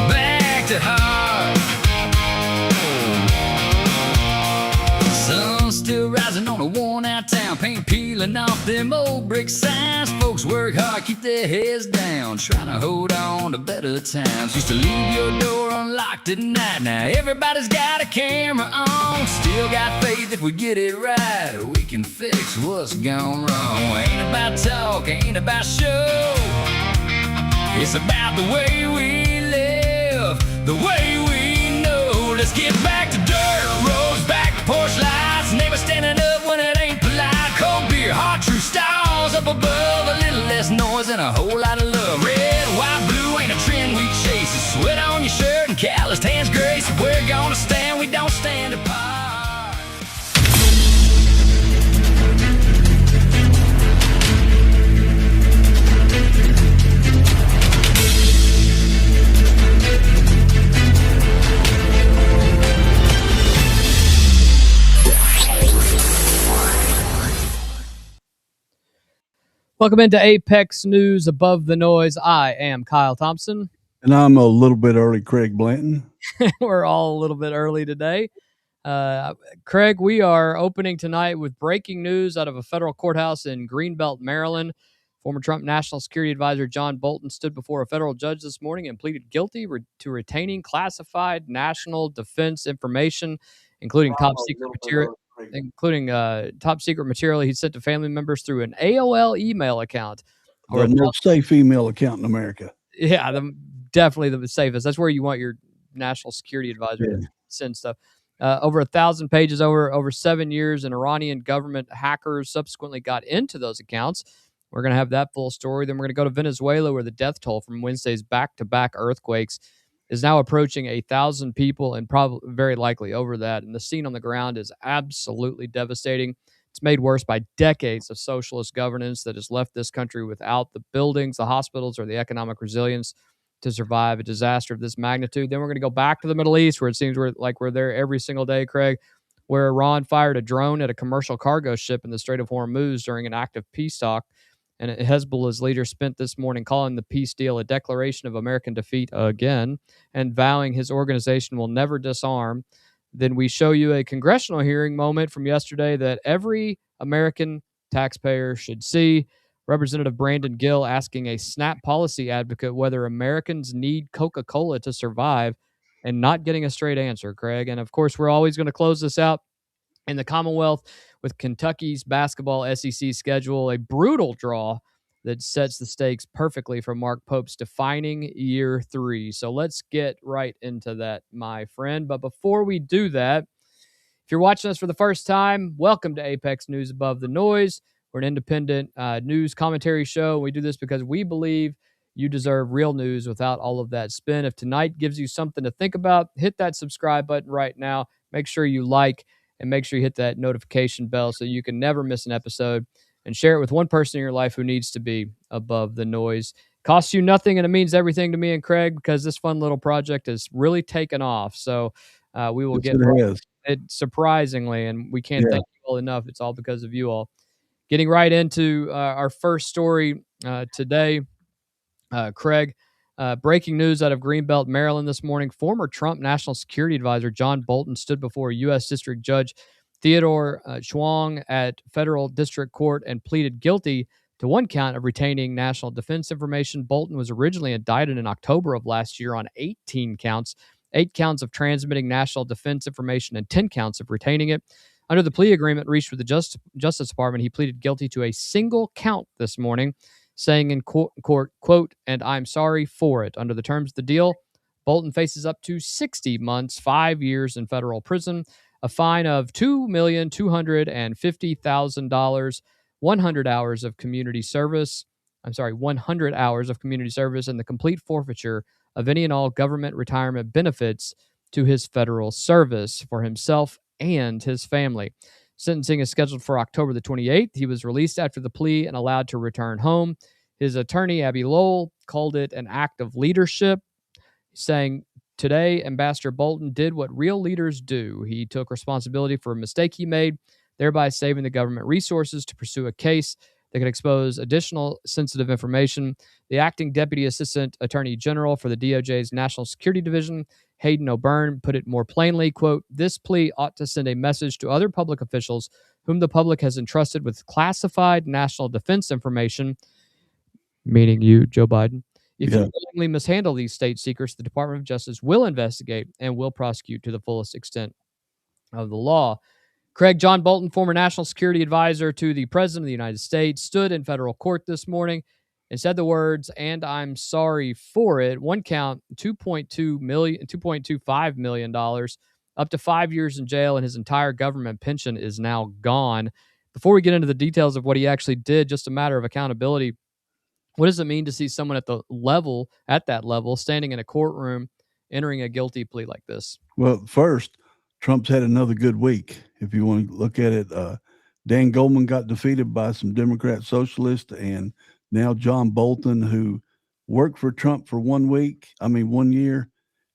Back to heart. Sun still rising on a worn out town, paint peeling off them old brick signs. Folks work hard, keep their heads down, trying to hold on to better times. Used to leave your door unlocked at night, now everybody's got a camera on. Still got faith if we get it right, we can fix what's gone wrong. Ain't about talk, ain't about show, it's about the way we live, the way we know. Let's get back to dirt roads, back to porch lights, never standing up when it ain't polite. Cold beer, hot true stars up above, a little less noise and a whole lot of love. Red, white, blue ain't a trend we chase. It's sweat on your shirt and calloused hands grace. If we're gonna stand, we don't stand apart. Welcome into Apex News Above the Noise. I am Kyle Thompson. And I'm a little bit early, Craig Blanton. We're all a little bit early today. Craig, we are opening tonight with breaking news out of a federal courthouse in Greenbelt, Maryland. Former Trump National Security Advisor John Bolton stood before a federal judge this morning and pleaded guilty to retaining classified national defense information, including top secret material he sent to family members through an AOL email account. The most safe email account in America. Yeah, definitely the safest. That's where you want your national security advisor to send stuff. Over 1,000 pages over 7 years, and Iranian government hackers subsequently got into those accounts. We're going to have that full story. Then we're going to go to Venezuela, where the death toll from Wednesday's back-to-back earthquakes is now approaching 1,000 people, and probably very likely over that. And the scene on the ground is absolutely devastating. It's made worse by decades of socialist governance that has left this country without the buildings, the hospitals, or the economic resilience to survive a disaster of this magnitude. Then we're going to go back to the Middle East, where it seems we're there every single day, Craig, where Iran fired a drone at a commercial cargo ship in the Strait of Hormuz during an active peace talk. And Hezbollah's leader spent this morning calling the peace deal a declaration of American defeat again, and vowing his organization will never disarm. Then we show you a congressional hearing moment from yesterday that every American taxpayer should see. Representative Brandon Gill asking a SNAP policy advocate whether Americans need Coca-Cola to survive, and not getting a straight answer, Craig. And of course, we're always going to close this out in the Commonwealth with Kentucky's basketball SEC schedule, a brutal draw that sets the stakes perfectly for Mark Pope's defining year 3. So let's get right into that, my friend. But before we do that, if you're watching us for the first time, welcome to Apex News Above the Noise. We're an independent news commentary show. We do this because we believe you deserve real news without all of that spin. If tonight gives you something to think about, hit that subscribe button right now. Make sure you like, and make sure you hit that notification bell so you can never miss an episode, and share it with one person in your life who needs to be above the noise. Costs you nothing, and it means everything to me and Craig, because this fun little project has really taken off. So we will get it surprisingly, and we can't thank you all enough. It's all because of you all. Getting right into our first story today, Craig. Breaking news out of Greenbelt, Maryland this morning. Former Trump National Security Advisor John Bolton stood before U.S. District Judge Theodore Chuang at federal district court and pleaded guilty to one count of retaining national defense information. Bolton was originally indicted in October of last year on 18 counts, 8 counts of transmitting national defense information and 10 counts of retaining it. Under the plea agreement reached with the Justice Department, he pleaded guilty to a single count this morning, saying in court, quote, "and I'm sorry for it." Under the terms of the deal, Bolton faces up to 60 months, 5 years in federal prison, a fine of $2,250,000, 100 hours of community service, and the complete forfeiture of any and all government retirement benefits to his federal service for himself and his family. Sentencing is scheduled for October the 28th. He was released after the plea and allowed to return home. His attorney, Abby Lowell, called it an act of leadership, saying Today, Ambassador Bolton did what real leaders do. He took responsibility for a mistake he made, thereby saving the government resources to pursue a case that could expose additional sensitive information. The acting Deputy Assistant Attorney General for the DOJ's National Security Division, Hayden O'Byrne, put it more plainly, quote, "This plea ought to send a message to other public officials whom the public has entrusted with classified national defense information," meaning you, Joe Biden. "If Yeah. you willingly mishandle these state secrets, the Department of Justice will investigate and will prosecute to the fullest extent of the law." Craig, John Bolton, former national security advisor to the President of the United States, stood in federal court this morning and said the words, "And I'm sorry for it." One count, $2.25 million, up to 5 years in jail, and his entire government pension is now gone. Before we get into the details of what he actually did, just a matter of accountability. What does it mean to see someone at that level, standing in a courtroom, entering a guilty plea like this? Well, first, Trump's had another good week. If you want to look at it, Dan Goldman got defeated by some Democrat socialists, and now John Bolton, who worked for Trump for 1 year,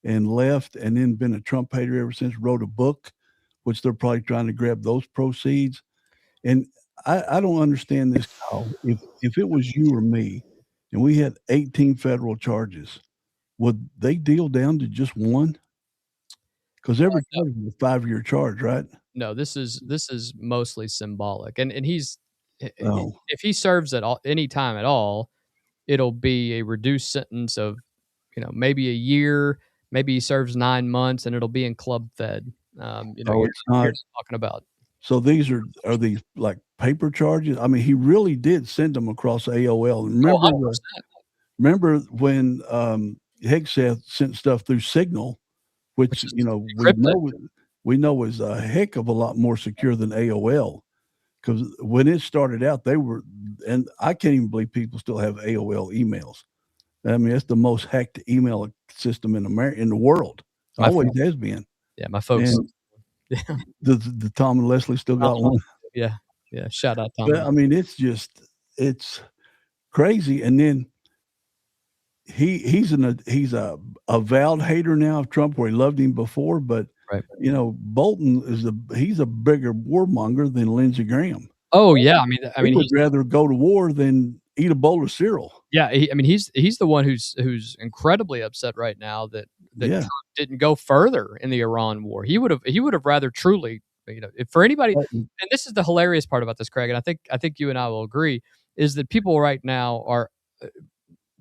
and left, and then been a Trump hater ever since, wrote a book, which they're probably trying to grab those proceeds. And I don't understand this, Kyle. If it was you or me, and we had 18 federal charges, would they deal down to just one? Because every charge is a 5-year charge, right? No, this is mostly symbolic, and he's Oh. if he serves at all any time at all, it'll be a reduced sentence of maybe a year, maybe he serves 9 months, and it'll be in club fed. Oh, You're it's not. talking about. So these are these like paper charges? I mean, he really did send them across AOL. Remember when Hegseth sent stuff through Signal, which is we know is a heck of a lot more secure than AOL. Because when it started out, they were, and I can't even believe people still have AOL emails. I mean, it's the most hacked email system in the world. Always has been. Yeah, my folks. And the Tom and Leslie still got one. Yeah. Shout out Tom. But, I mean, it's crazy. And then he's a avowed hater now of Trump, where he loved him before, but right. Bolton he's a bigger warmonger than Lindsey Graham. Oh yeah, I mean, he would rather go to war than eat a bowl of cereal. Yeah, he's the one who's incredibly upset right now that Trump didn't go further in the Iran war. He would have rather truly, if for anybody. And this is the hilarious part about this, Craig, and I think you and I will agree, is that people right now are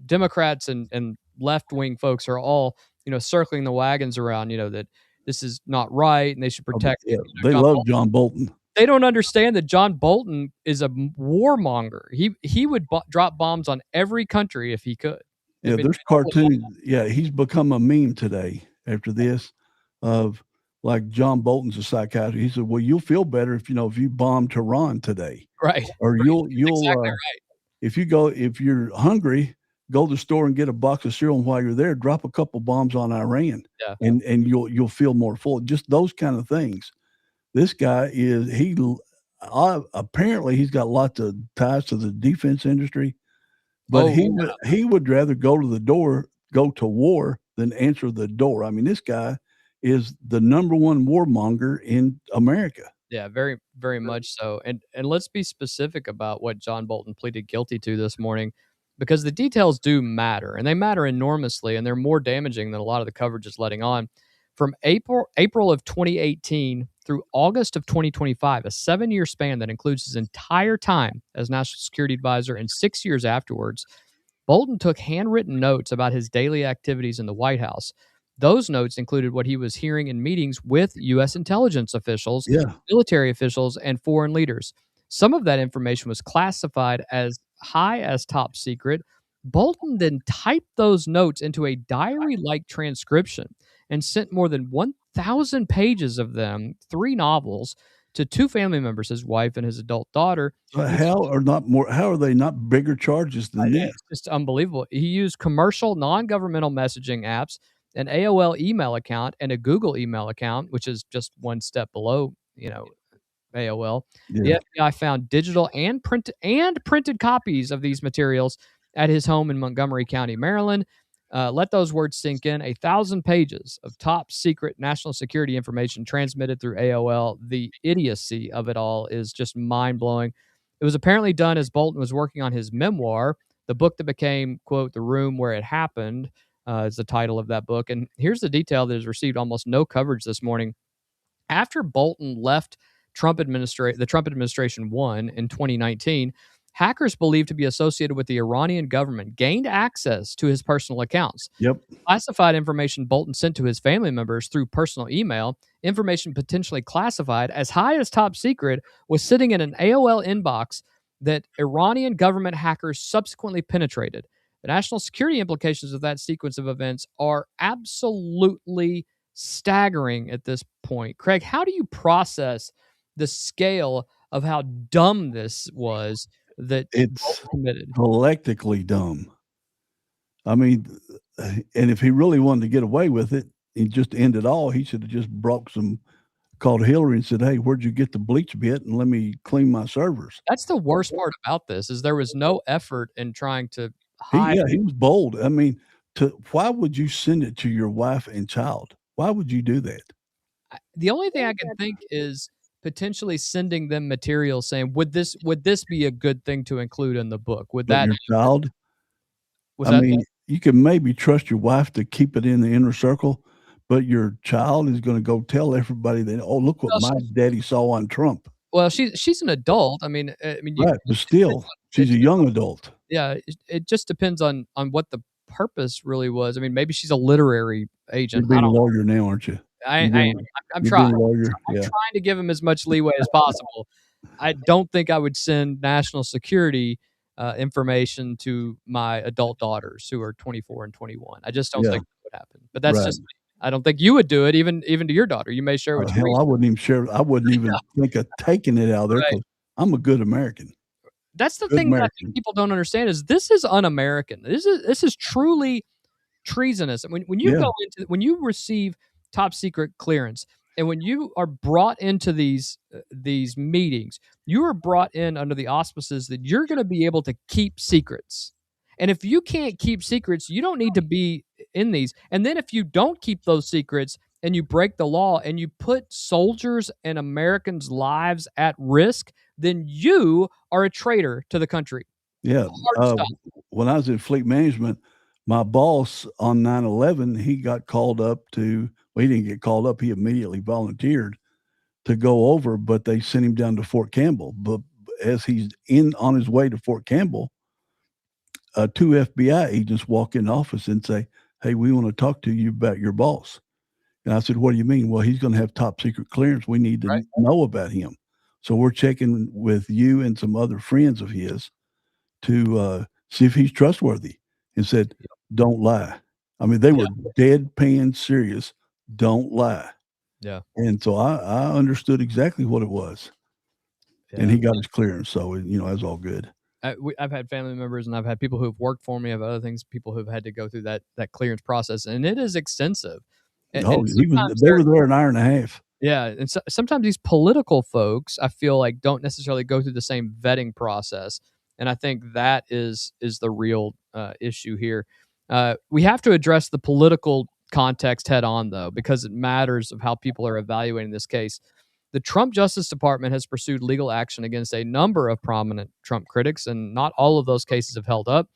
Democrats and left-wing folks are all circling the wagons around that this is not right and they should protect. They love John Bolton. They don't understand that John Bolton is a warmonger. He would drop bombs on every country if he could. Yeah, there's cartoons. Yeah, he's become a meme today after this of like John Bolton's a psychiatrist. He said, "Well, you'll feel better if you bomb Tehran today, right? Or you'll exactly right. If you're hungry, go to the store and get a box of cereal, and while you're there, drop a couple bombs on Iran, and you'll feel more full." Just those kind of things. This guy apparently he's got lots of ties to the defense industry, but he would rather go to war than answer the door. I mean, this guy is the number one warmonger in America. Yeah, very, very much so. And let's be specific about what John Bolton pleaded guilty to this morning, because the details do matter, and they matter enormously, and they're more damaging than a lot of the coverage is letting on. From April of 2018 through August of 2025, a 7-year span that includes his entire time as National Security Advisor and 6 years afterwards, Bolton took handwritten notes about his daily activities in the White House. Those notes included what he was hearing in meetings with U.S. intelligence officials, military officials, and foreign leaders. Some of that information was classified as high as top secret. Bolton then typed those notes into a diary-like transcription and sent more than 1,000 pages of them, 3 novels, to 2 family members, his wife and his adult daughter. How are they not bigger charges than this? It's just unbelievable. He used commercial, non-governmental messaging apps, an AOL email account, and a Google email account, which is just one step below, AOL. The FBI found digital and printed copies of these materials at his home in Montgomery County, Maryland. Let those words sink in. 1,000 pages of top secret national security information transmitted through AOL. The idiocy of it all is just mind blowing. It was apparently done as Bolton was working on his memoir, the book that became, quote, The Room Where It Happened, is the title of that book. And here's the detail that has received almost no coverage this morning. After Bolton left the Trump administration won in 2019, hackers believed to be associated with the Iranian government gained access to his personal accounts. Yep. Classified information Bolton sent to his family members through personal email, information potentially classified as high as top secret, was sitting in an AOL inbox that Iranian government hackers subsequently penetrated. The national security implications of that sequence of events are absolutely staggering at this point. Craig, how do you process the scale of how dumb this was that It's Bolton committed? galactically dumb. I mean, and if he really wanted to get away with it and just end it all, he should have just called Hillary and said, "Hey, where'd you get the bleach bit? And let me clean my servers." That's the worst part about this, is there was no effort in trying to hide. He was bold. I mean, why would you send it to your wife and child? Why would you do that? The only thing I can think is potentially sending them material saying, would this be a good thing to include in the book? Would But that your child? was I that mean, you can maybe trust your wife to keep it in the inner circle, but your child is going to go tell everybody that, "Oh, look what Well, my daddy saw on Trump." well, she's an adult. I mean, you, Right, but still, she's a young adult. yeah, it just depends on what the purpose really was. I mean, maybe she's a literary You're agent. I being a don't know. lawyer now, aren't you? I'm You're trying. being a lawyer. I'm Yeah. trying to give him as much leeway as possible. I don't think I would send national security information to my adult daughters who are 24 and 21. I just don't Yeah. think that would happen. But that's Right. just me. I don't think you would do it, even to your daughter. You may share with your Hell, I wouldn't even share. I wouldn't even think of taking it out of there Right. because I'm a good American. That's the Good thing that I American. think people don't understand is this is un-American. This is truly treasonous. And when you Yeah. go into when you receive top secret clearance and when you are brought into these meetings, you are brought in under the auspices that you're going to be able to keep secrets. And if you can't keep secrets, you don't need to be in these. And then if you don't keep those secrets and you break the law and you put soldiers and Americans' lives at risk, then you are a traitor to the country. Yeah. Hard stop. When I was in fleet management, my boss on 9/11, he got called up to, well, he didn't get called up. He immediately volunteered to go over, but they sent him down to Fort Campbell. But as he's on his way to Fort Campbell, 2 FBI agents walk in the office and say, "Hey, we want to talk to you about your boss." And I said, "What do you mean?" "Well, he's going to have top secret clearance. We need to Right. know about him. So we're checking with you and some other friends of his to see if he's trustworthy." And said, "Don't lie." I mean, they were deadpan serious. Don't lie. Yeah. And so I understood exactly what it was. And he got his clearance. So, that's all good. I've had family members and I've had people who have worked for me. I've other things, people who've had to go through that clearance process, and it is extensive. And They were there an hour and a half. yeah, and sometimes these political folks, I feel like, don't necessarily go through the same vetting process, and I think that is the real issue here. We have to address the political context head on, though, because it matters of how people are evaluating this case. The Trump Justice Department has pursued legal action against a number of prominent Trump critics, and not all of those cases have held up.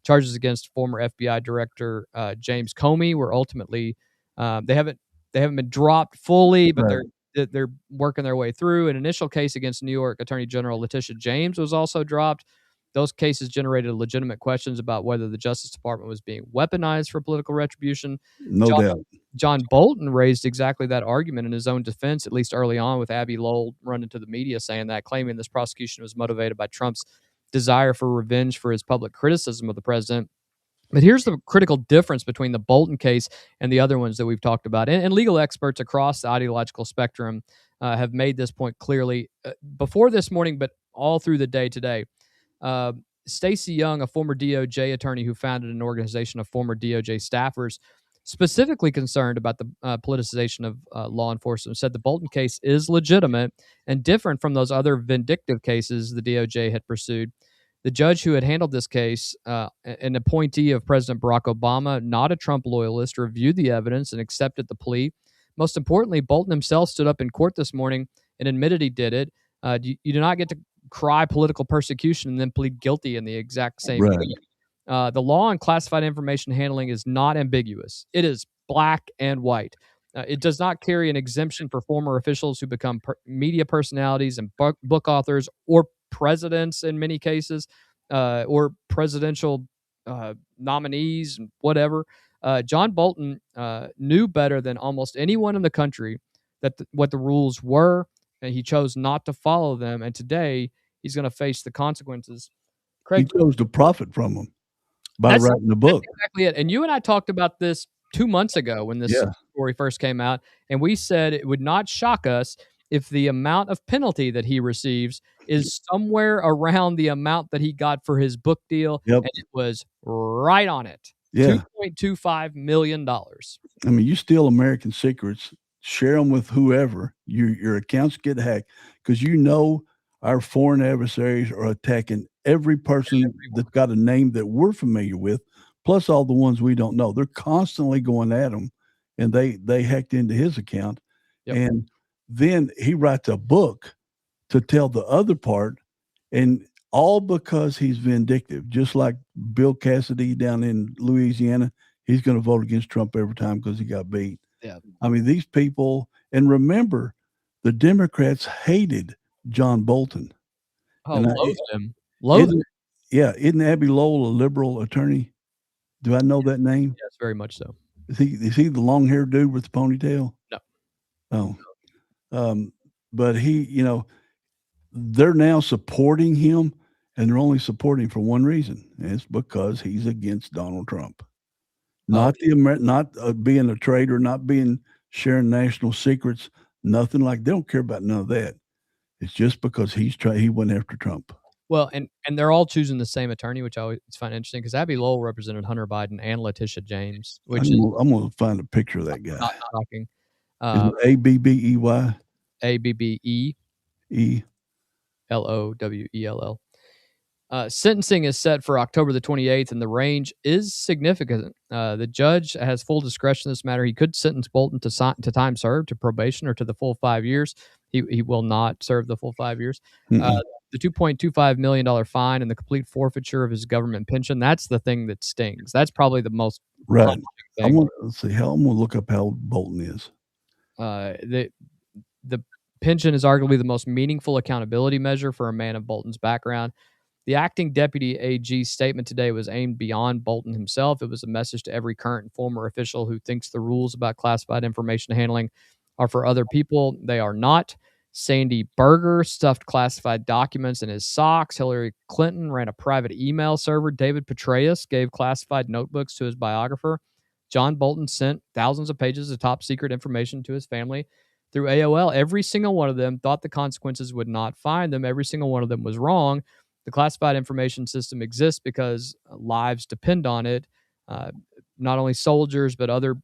Charges against former FBI Director James Comey were ultimately they haven't been dropped fully, but Right. they're working their way through. An initial case against New York Attorney General Letitia James was also dropped. Those cases generated legitimate questions about whether the Justice Department was being weaponized for political retribution. No doubt. John Bolton raised exactly that argument in his own defense, at least early on, with Abby Lowell running to the media saying that, claiming this prosecution was motivated by Trump's desire for revenge for his public criticism of the president. But here's the critical difference between the Bolton case and the other ones that we've talked about. And legal experts across the ideological spectrum have made this point clearly before this morning, but all through the day today. Stacey Young, a former DOJ attorney who founded an organization of former DOJ staffers, specifically concerned about the politicization of law enforcement, said the Bolton case is legitimate and different from those other vindictive cases the DOJ had pursued. The judge who had handled this case, an appointee of President Barack Obama, not a Trump loyalist, reviewed the evidence and accepted the plea. Most importantly, Bolton himself stood up in court this morning and admitted he did it. You do not get to cry political persecution and then plead guilty in the exact same Right. way. The law on classified information handling is not ambiguous. It is black and white. It does not carry an exemption for former officials who become media personalities and book authors or presidents in many cases, or presidential nominees, whatever. John Bolton knew better than almost anyone in the country that what the rules were, and he chose not to follow them. And today he's going to face the consequences. Craig, He chose to profit from them by writing the book. That's exactly it. And you and I talked about this 2 months ago when this story first came out, and we said it would not shock us if the amount of penalty that he receives is somewhere around the amount that he got for his book deal, and it was right on it. $2.25 million. I mean, you steal American secrets, share them with whoever, your accounts get hacked, because our foreign adversaries are attacking every person that's got a name that we're familiar with, plus all the ones we don't know. They're constantly going at him, and they hacked into his account. And then he writes a book to tell the other part, and all because he's vindictive, just like Bill Cassidy down in Louisiana. He's going to vote against Trump every time because he got beat. I mean, these people, and remember, the Democrats hated John Bolton. Loathed him. Loathed him. Yeah, isn't Abby Lowell a liberal attorney? Do I know that name? Yes, very much so. Is he the long-haired dude with the ponytail? No. Oh. But he, they're now supporting him, and they're only supporting for one reason. And it's because he's against Donald Trump. Not being a traitor, not sharing national secrets, nothing like. They don't care about none of that. It's just because he went after Trump. Well, and they're all choosing the same attorney, which I always find interesting, because Abby Lowell represented Hunter Biden and Letitia James. Which I'm going to find a picture of that guy. Not shocking. Abbey? Abbey Lowell. Sentencing is set for October the 28th, and the range is significant. The judge has full discretion in this matter. He could sentence Bolton to time served, to probation, or to the full 5 years. He will not serve the full 5 years. The $2.25 million fine and the complete forfeiture of his government pension, that's the thing that stings. That's probably the most right. I'm going to look up how old Bolton is. The pension is arguably the most meaningful accountability measure for a man of Bolton's background. The acting deputy AG's statement today was aimed beyond Bolton himself. It was a message to every current and former official who thinks the rules about classified information handling are for other people. They are not. Sandy Berger stuffed classified documents in his socks. Hillary Clinton ran a private email server. David Petraeus gave classified notebooks to his biographer. John Bolton sent thousands of pages of top secret information to his family through AOL. Every single one of them thought the consequences would not find them. Every single one of them was wrong. The classified information system exists because lives depend on it. Not only soldiers, but other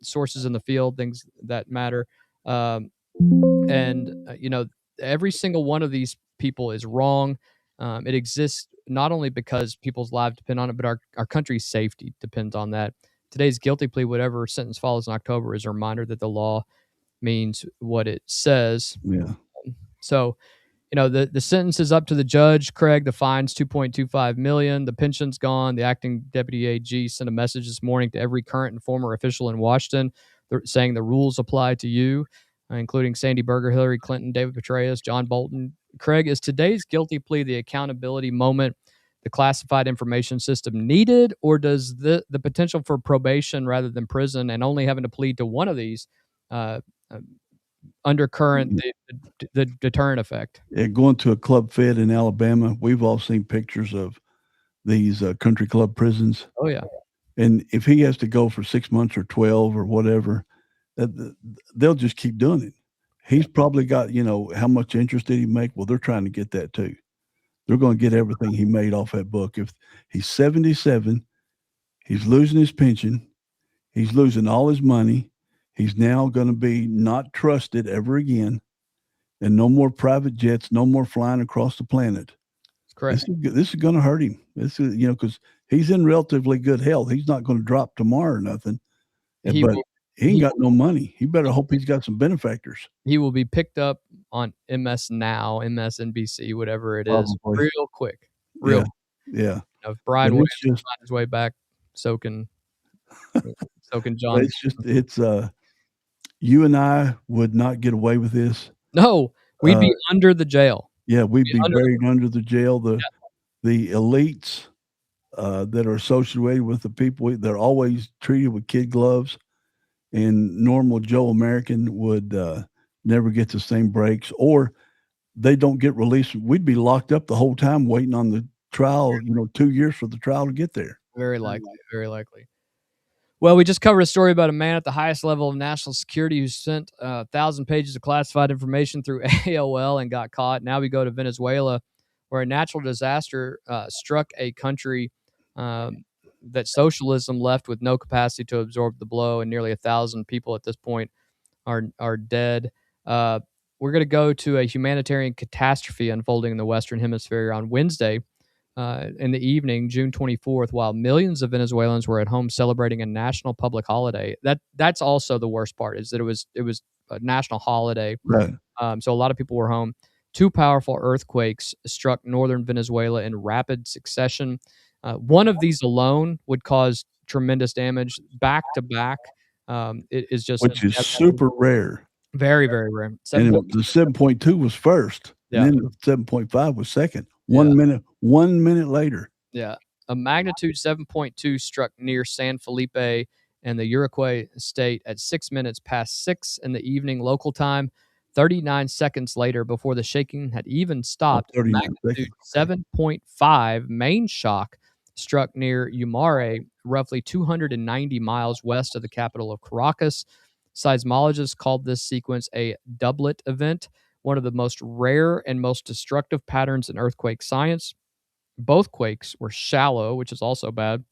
sources in the field, things that matter. Every single one of these people is wrong. It exists not only because people's lives depend on it, but our country's safety depends on that. Today's guilty plea, whatever sentence follows in October, is a reminder that the law means what it says. Yeah. So, the sentence is up to the judge, Craig. The fine's $2.25 million. The pension's gone. The acting deputy AG sent a message this morning to every current and former official in Washington saying the rules apply to you, including Sandy Berger, Hillary Clinton, David Petraeus, John Bolton. Craig, is today's guilty plea the accountability moment the classified information system needed, or does the potential for probation rather than prison and only having to plead to one of these undercurrent the deterrent effect? Yeah, going to a club fed in Alabama, we've all seen pictures of these country club prisons. Oh, yeah. And if he has to go for 6 months or 12 or whatever, they'll just keep doing it. He's probably got, how much interest did he make? Well, they're trying to get that too. They're going to get everything he made off that book. If he's 77, he's losing his pension. He's losing all his money. He's now going to be not trusted ever again, and no more private jets, no more flying across the planet. Correct. This is going to hurt him. This is, because he's in relatively good health. He's not going to drop tomorrow or nothing. He But will, he ain't he got no money. He better hope he's got some benefactors. he will be picked up on MS Now, MSNBC, whatever it is, Probably. real quick. Real. Yeah. If Brian But Williams it's can just, find his way back soaking John. it's you and I would not get away with this. No, we'd be under the jail. Yeah, we'd be under buried under the jail. The elites that are associated with the people, they're always treated with kid gloves, and normal Joe American would never get the same breaks, or they don't get released. We'd be locked up the whole time waiting on the trial, 2 years for the trial to get there. Very likely. Very likely. Well, we just covered a story about a man at the highest level of national security who sent 1,000 pages of classified information through AOL and got caught. Now we go to Venezuela, where a natural disaster struck a country that socialism left with no capacity to absorb the blow, and nearly 1,000 people at this point are dead. We're going to go to a humanitarian catastrophe unfolding in the Western Hemisphere on Wednesday in the evening, June 24th, while millions of Venezuelans were at home celebrating a national public holiday. That's also the worst part, is that it was a national holiday. Right. So a lot of people were home. Two powerful earthquakes struck northern Venezuela in rapid succession. One of these alone would cause tremendous damage. Back to back, it is just Which is super rare. Very, very rare. And the 7.2 was first, and then the 7.5 was second. 1 minute later. Yeah. A magnitude 7.2 struck near San Felipe and the Uruguay state at 6 minutes past 6 in the evening local time. 39 seconds later, before the shaking had even stopped, magnitude 7.5 main shock struck near Umare, roughly 290 miles west of the capital of Caracas. Seismologists called this sequence a doublet event, one of the most rare and most destructive patterns in earthquake science. Both quakes were shallow, which is also bad,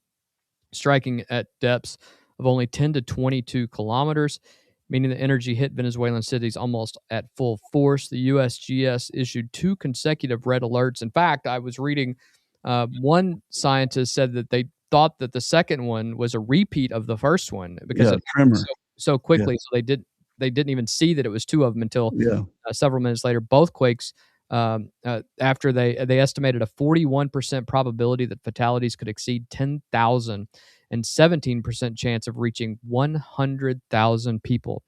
striking at depths of only 10 to 22 kilometers, meaning the energy hit Venezuelan cities almost at full force. The USGS issued 2 consecutive red alerts. In fact, I was reading one scientist said that they thought that the second one was a repeat of the first one because it happened so quickly. So they didn't even see that it was 2 of them until several minutes later. Both quakes, after they estimated a 41% probability that fatalities could exceed 10,000 and 17% chance of reaching 100,000 people.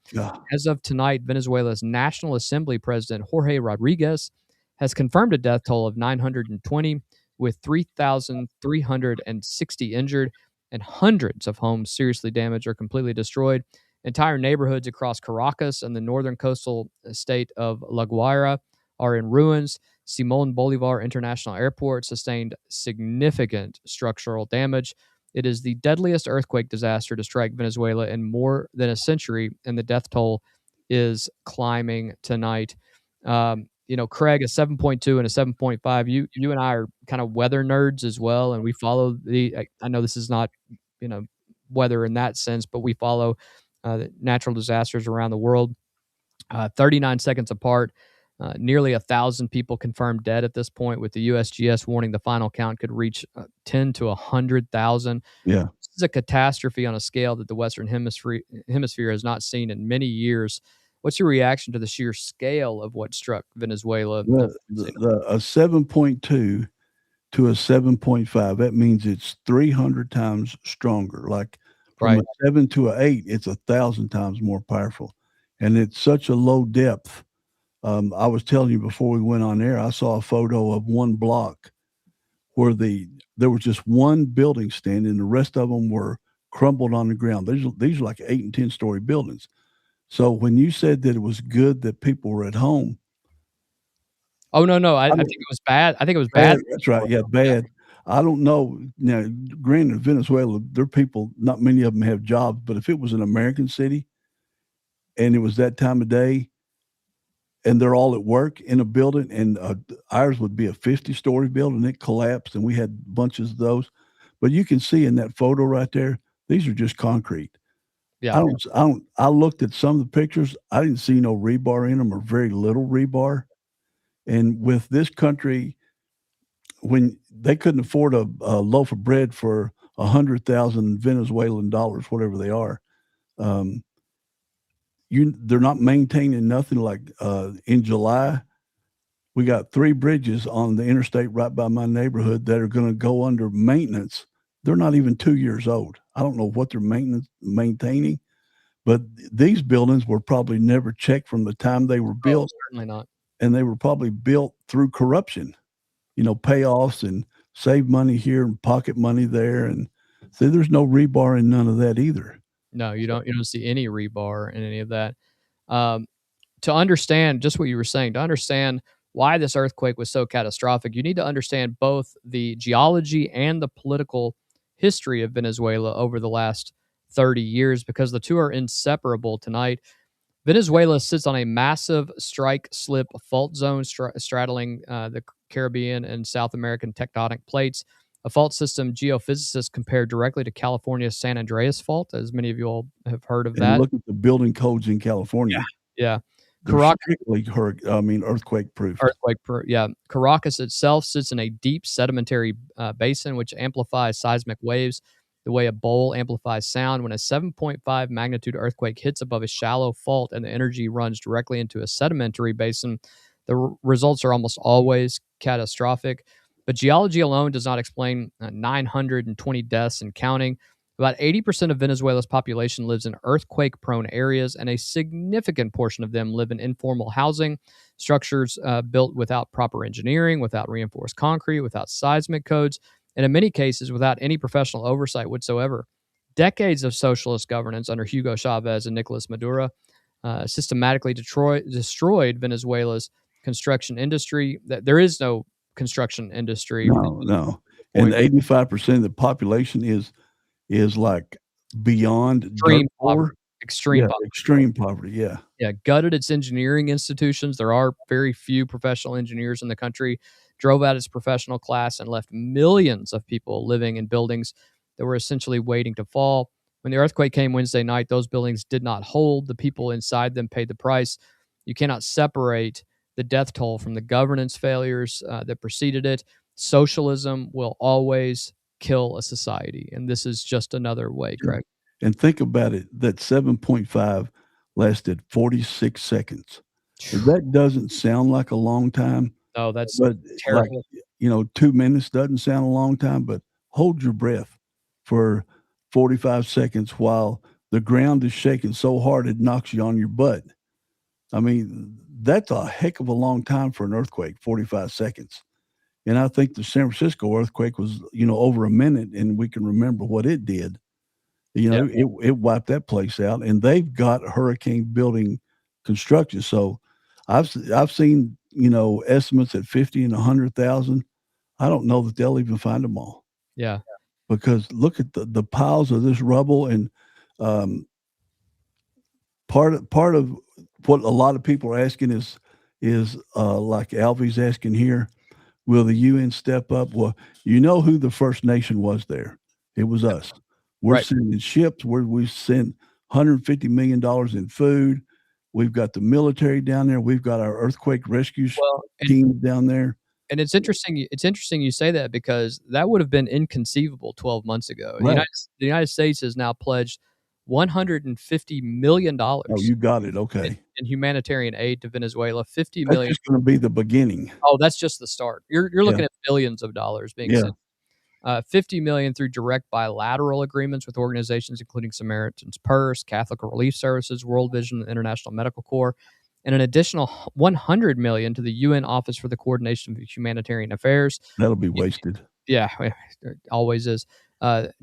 As of tonight, Venezuela's National Assembly President Jorge Rodriguez has confirmed a death toll of 920, with 3,360 injured, and hundreds of homes seriously damaged or completely destroyed. Entire neighborhoods across Caracas and the northern coastal state of La Guaira are in ruins. Simón Bolívar International Airport sustained significant structural damage. It is the deadliest earthquake disaster to strike Venezuela in more than a century, and the death toll is climbing tonight. Craig, a 7.2 and a 7.5. You and I are kind of weather nerds as well, and we follow I know this is not, weather in that sense, but we follow the natural disasters around the world. 39 seconds apart. Nearly 1,000 people confirmed dead at this point, with the USGS warning the final count could reach 10 to 100,000. Yeah. This is a catastrophe on a scale that the Western Hemisphere has not seen in many years. What's your reaction to the sheer scale of what struck Venezuela? Well, a 7.2 to a 7.5, that means it's 300 times stronger. Like from a 7 to an 8, it's 1,000 times more powerful. And it's such a low depth. I was telling you before we went on air, I saw a photo of one block where there was just one building standing, and the rest of them were crumbled on the ground. These are like 8 and 10-story buildings. So when you said that it was good that people were at home. Oh, no. I think it was bad. I think it was bad. That's right. Yeah, bad. I don't know. Now, granted, Venezuela, their people, not many of them have jobs, but if it was an American city and it was that time of day, and they're all at work in a building, and ours would be a 50-story building. It collapsed, and we had bunches of those. But you can see in that photo right there, these are just concrete. Yeah. I looked at some of the pictures. I didn't see no rebar in them, or very little rebar. And with this country when they couldn't afford a loaf of bread for 100,000 Venezuelan dollars, whatever they are, they're not maintaining nothing. Like in July, we got 3 bridges on the interstate right by my neighborhood that are going to go under maintenance. They're not even 2 years old. I don't know what they're maintaining, but these buildings were probably never checked from the time they were built. Certainly not. And they were probably built through corruption, payoffs and save money here and pocket money there. And see, there's no rebar in none of that either. No, you don't see any rebar in any of that. To understand just what you were saying, to understand why this earthquake was so catastrophic, you need to understand both the geology and the political history of Venezuela over the last 30 years, because the two are inseparable tonight. Venezuela sits on a massive strike-slip fault zone straddling the Caribbean and South American tectonic plates, a fault system geophysicists compare directly to California's San Andreas Fault, as many of you all have heard of And that. look at the building codes in California. Yeah. They're strictly earthquake proof. Yeah. Caracas itself sits in a deep sedimentary basin, which amplifies seismic waves the way a bowl amplifies sound. When a 7.5 magnitude earthquake hits above a shallow fault and the energy runs directly into a sedimentary basin, the results are almost always catastrophic. But geology alone does not explain 920 deaths and counting. About 80% of Venezuela's population lives in earthquake-prone areas, and a significant portion of them live in informal housing, structures built without proper engineering, without reinforced concrete, without seismic codes, and in many cases without any professional oversight whatsoever. Decades of socialist governance under Hugo Chavez and Nicolas Maduro systematically destroyed Venezuela's construction industry. There is no construction industry. No. And 85% of the population is like beyond extreme poverty. Extreme poverty. Yeah. Yeah. Gutted its engineering institutions. There are very few professional engineers in the country. Drove out its professional class and left millions of people living in buildings that were essentially waiting to fall. When the earthquake came Wednesday night, those buildings did not hold. The people inside them paid the price. You cannot separate the death toll from the governance failures that preceded it. Socialism will always kill a society, and this is just another way, Craig. And think about it, that 7.5 lasted 46 seconds. That doesn't sound like a long time. No, that's terrible. 2 minutes doesn't sound a long time, but hold your breath for 45 seconds while the ground is shaking so hard it knocks you on your butt. I mean, that's a heck of a long time for an earthquake, 45 seconds. And I think the San Francisco earthquake was, over a minute, and we can remember what it did. It wiped that place out, and they've got hurricane building construction. So I've seen, estimates at 50 and 100,000. I don't know that they'll even find them all. Yeah. Because look at the piles of this rubble, and part of what a lot of people are asking is like Alvy's asking here, will the UN step up? Well, who the first nation was there? It was us. We're sending ships. We sent $150 million in food. We've got the military down there. We've got our earthquake rescue team down there. And it's interesting. It's interesting you say that, because that would have been inconceivable 12 months ago. Right. The United States has now pledged $150 million. Oh, you got it. Okay. In humanitarian aid to Venezuela. $50 million. That's just going to be the beginning. Oh, that's just the start. You're looking at billions of dollars being sent. $50 million through direct bilateral agreements with organizations including Samaritan's Purse, Catholic Relief Services, World Vision, and International Medical Corps, and an additional $100 million to the UN Office for the Coordination of Humanitarian Affairs. That'll be wasted. Yeah, it always is.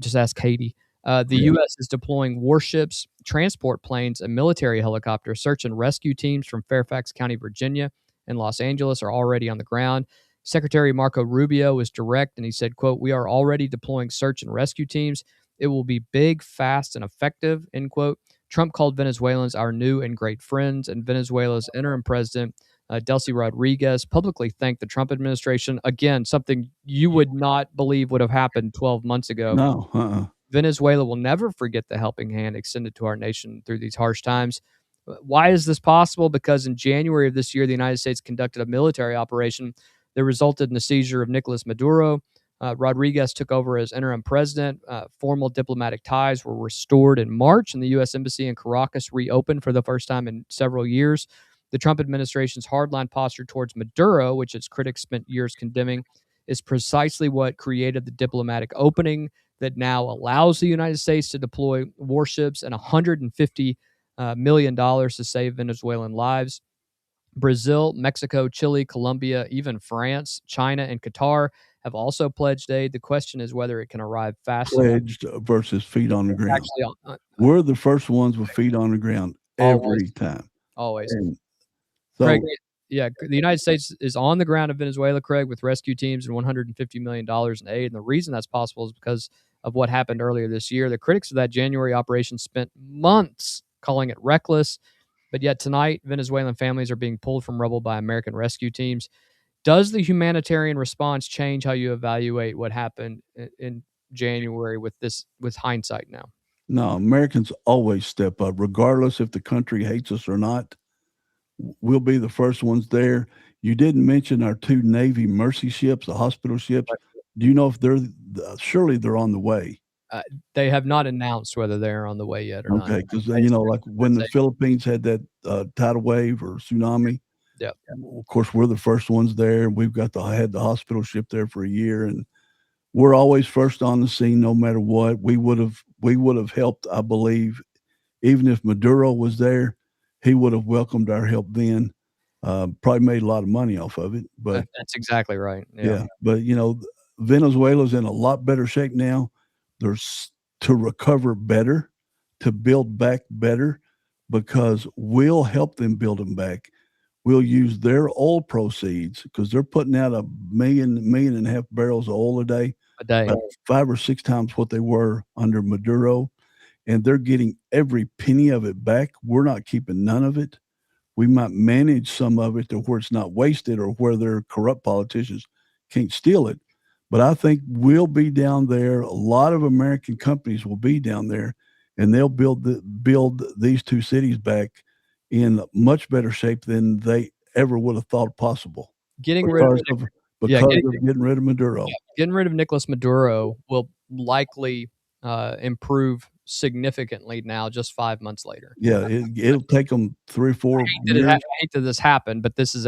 Just ask Haiti. The U.S. is deploying warships, transport planes, and military helicopters. Search and rescue teams from Fairfax County, Virginia, and Los Angeles are already on the ground. Secretary Marco Rubio was direct, and he said, quote, "We are already deploying search and rescue teams. It will be big, fast, and effective," end quote. Trump called Venezuelans our new and great friends, and Venezuela's interim president, Delcy Rodriguez, publicly thanked the Trump administration. Again, something you would not believe would have happened 12 months ago. No. Venezuela will never forget the helping hand extended to our nation through these harsh times. Why is this possible? Because in January of this year, the United States conducted a military operation that resulted in the seizure of Nicolas Maduro. Rodriguez took over as interim president. Formal diplomatic ties were restored in March, and the U.S. Embassy in Caracas reopened for the first time in several years. The Trump administration's hardline posture towards Maduro, which its critics spent years condemning, is precisely what created the diplomatic opening that now allows the United States to deploy warships and $150 million to save Venezuelan lives. Brazil, Mexico, Chile, Colombia, even France, China, and Qatar have also pledged aid. The question is whether it can arrive fast enough. Pledged versus feet on the ground. Actually, We're the first ones with feet on the ground every Always. time. always. And so, Craig, yeah, the United States is on the ground in Venezuela, Craig, with rescue teams and $150 million in aid. And the reason that's possible is because of what happened earlier this year. The critics of that January operation spent months calling it reckless. But yet tonight, Venezuelan families are being pulled from rubble by American rescue teams. Does the humanitarian response change how you evaluate what happened in January with hindsight now? no, Americans always step up, regardless if the country hates us or not. We'll be the first ones there. You didn't mention our 2 Navy Mercy ships, the hospital ships. Do you know if surely they're on the way? They have not announced whether they're on the way yet or not. Okay, because like when the Philippines had that tidal wave or tsunami, yeah, of course we're the first ones there. We've had the hospital ship there for a year, and we're always first on the scene, no matter what. We would have helped, I believe, even if Maduro was there, he would have welcomed our help then. Probably made a lot of money off of it, but that's exactly right. yeah. But Venezuela's in a lot better shape now. There's to recover better, to build back better, because we'll help them build them back. We'll use their oil proceeds because they're putting out 1.5 barrels of oil a day, about 5 or 6 times what they were under Maduro, and they're getting every penny of it back. We're not keeping none of it. We might manage some of it to where it's not wasted or where their corrupt politicians can't steal it. But I think we'll be down there. A lot of American companies will be down there, and they'll build these 2 cities back in much better shape than they ever would have thought possible. Getting rid of Maduro. Getting rid of Nicolas Maduro will likely improve significantly now, just 5 months later. Yeah, it'll take them 3 or 4 years. I hate that this happened, but this is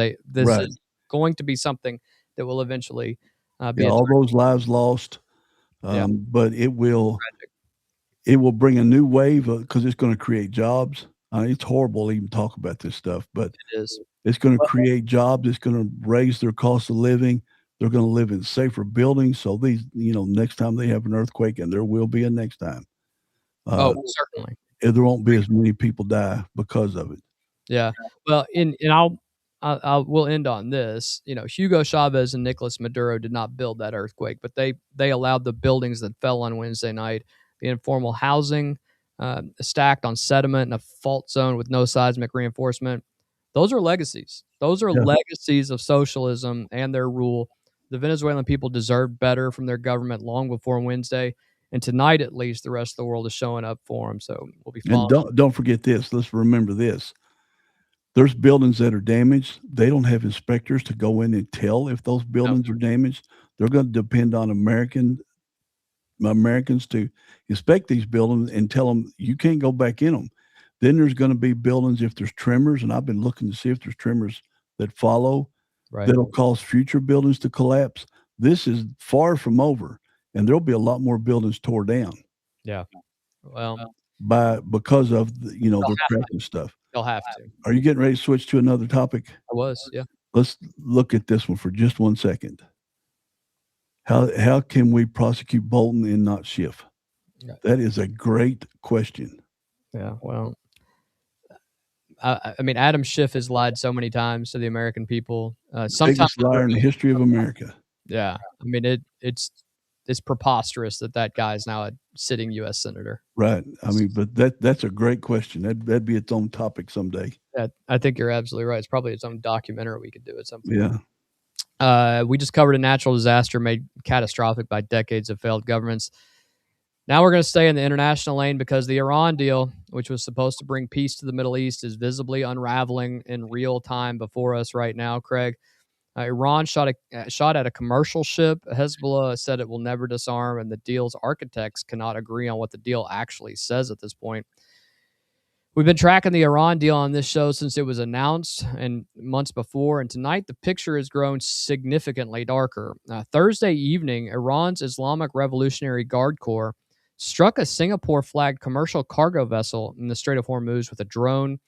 going to be something that will eventually be all those lives lost. But it will bring a new wave because it's going to create jobs. It's horrible to even talk about this stuff, but it is. It's going to create jobs. It's going to raise their cost of living. They're going to live in safer buildings. So these, next time they have an earthquake, and there will be a next time. Certainly. There won't be as many people die because of it. Yeah. Well, we'll end on this. Hugo Chavez and Nicolas Maduro did not build that earthquake, but they allowed the buildings that fell on Wednesday night, the informal housing, stacked on sediment in a fault zone with no seismic reinforcement. Those are legacies. Those are legacies of socialism and their rule. The Venezuelan people deserved better from their government long before Wednesday. And tonight, at least, the rest of the world is showing up for them. So we'll be fine. And don't forget this. Let's remember this. There's buildings that are damaged. They don't have inspectors to go in and tell if those buildings are damaged. They're going to depend on Americans to inspect these buildings and tell them you can't go back in them. Then there's going to be buildings if there's tremors, and I've been looking to see if there's tremors that follow that'll cause future buildings to collapse. This is far from over, and there'll be a lot more buildings tore down. Yeah. Well, because of their cracking stuff. They'll have to. Are you getting ready to switch to another topic? I was, yeah. Let's look at this one for just 1 second. How can we prosecute Bolton and not Schiff? Yeah. That is a great question. Yeah, well, I mean, Adam Schiff has lied so many times to the American people. Biggest liar in the history of America. Yeah, I mean, it's preposterous that guy is now a sitting U.S. senator. Right. I mean, but that's a great question. That'd be its own topic someday. Yeah, I think you're absolutely right. It's probably its own documentary we could do at some point. Yeah. We just covered a natural disaster made catastrophic by decades of failed governments. Now we're going to stay in the international lane because the Iran deal, which was supposed to bring peace to the Middle East, is visibly unraveling in real time before us right now, Craig. Iran shot at a commercial ship. Hezbollah said it will never disarm, and the deal's architects cannot agree on what the deal actually says at this point. We've been tracking the Iran deal on this show since it was announced and months before, and tonight the picture has grown significantly darker. Thursday evening, Iran's Islamic Revolutionary Guard Corps struck a Singapore-flagged commercial cargo vessel in the Strait of Hormuz with a drone.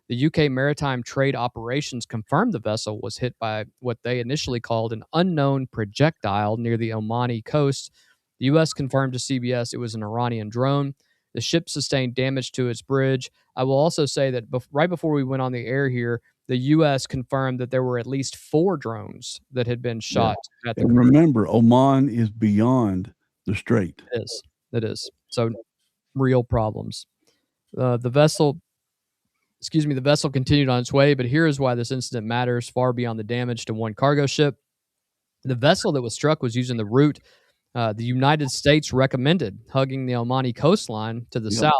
The UK Maritime Trade Operations confirmed the vessel was hit by what they initially called an unknown projectile near the Omani coast. The U.S. confirmed to CBS it was an Iranian drone. The ship sustained damage to its bridge. I will also say that right before we went on the air here, the U.S. confirmed that there were at least 4 drones that had been shot. Yeah. And remember, Oman is beyond the strait. It is. So real problems. The vessel continued on its way, but here is why this incident matters far beyond the damage to one cargo ship. The vessel that was struck was using the route the United States recommended, hugging the Omani coastline to the south.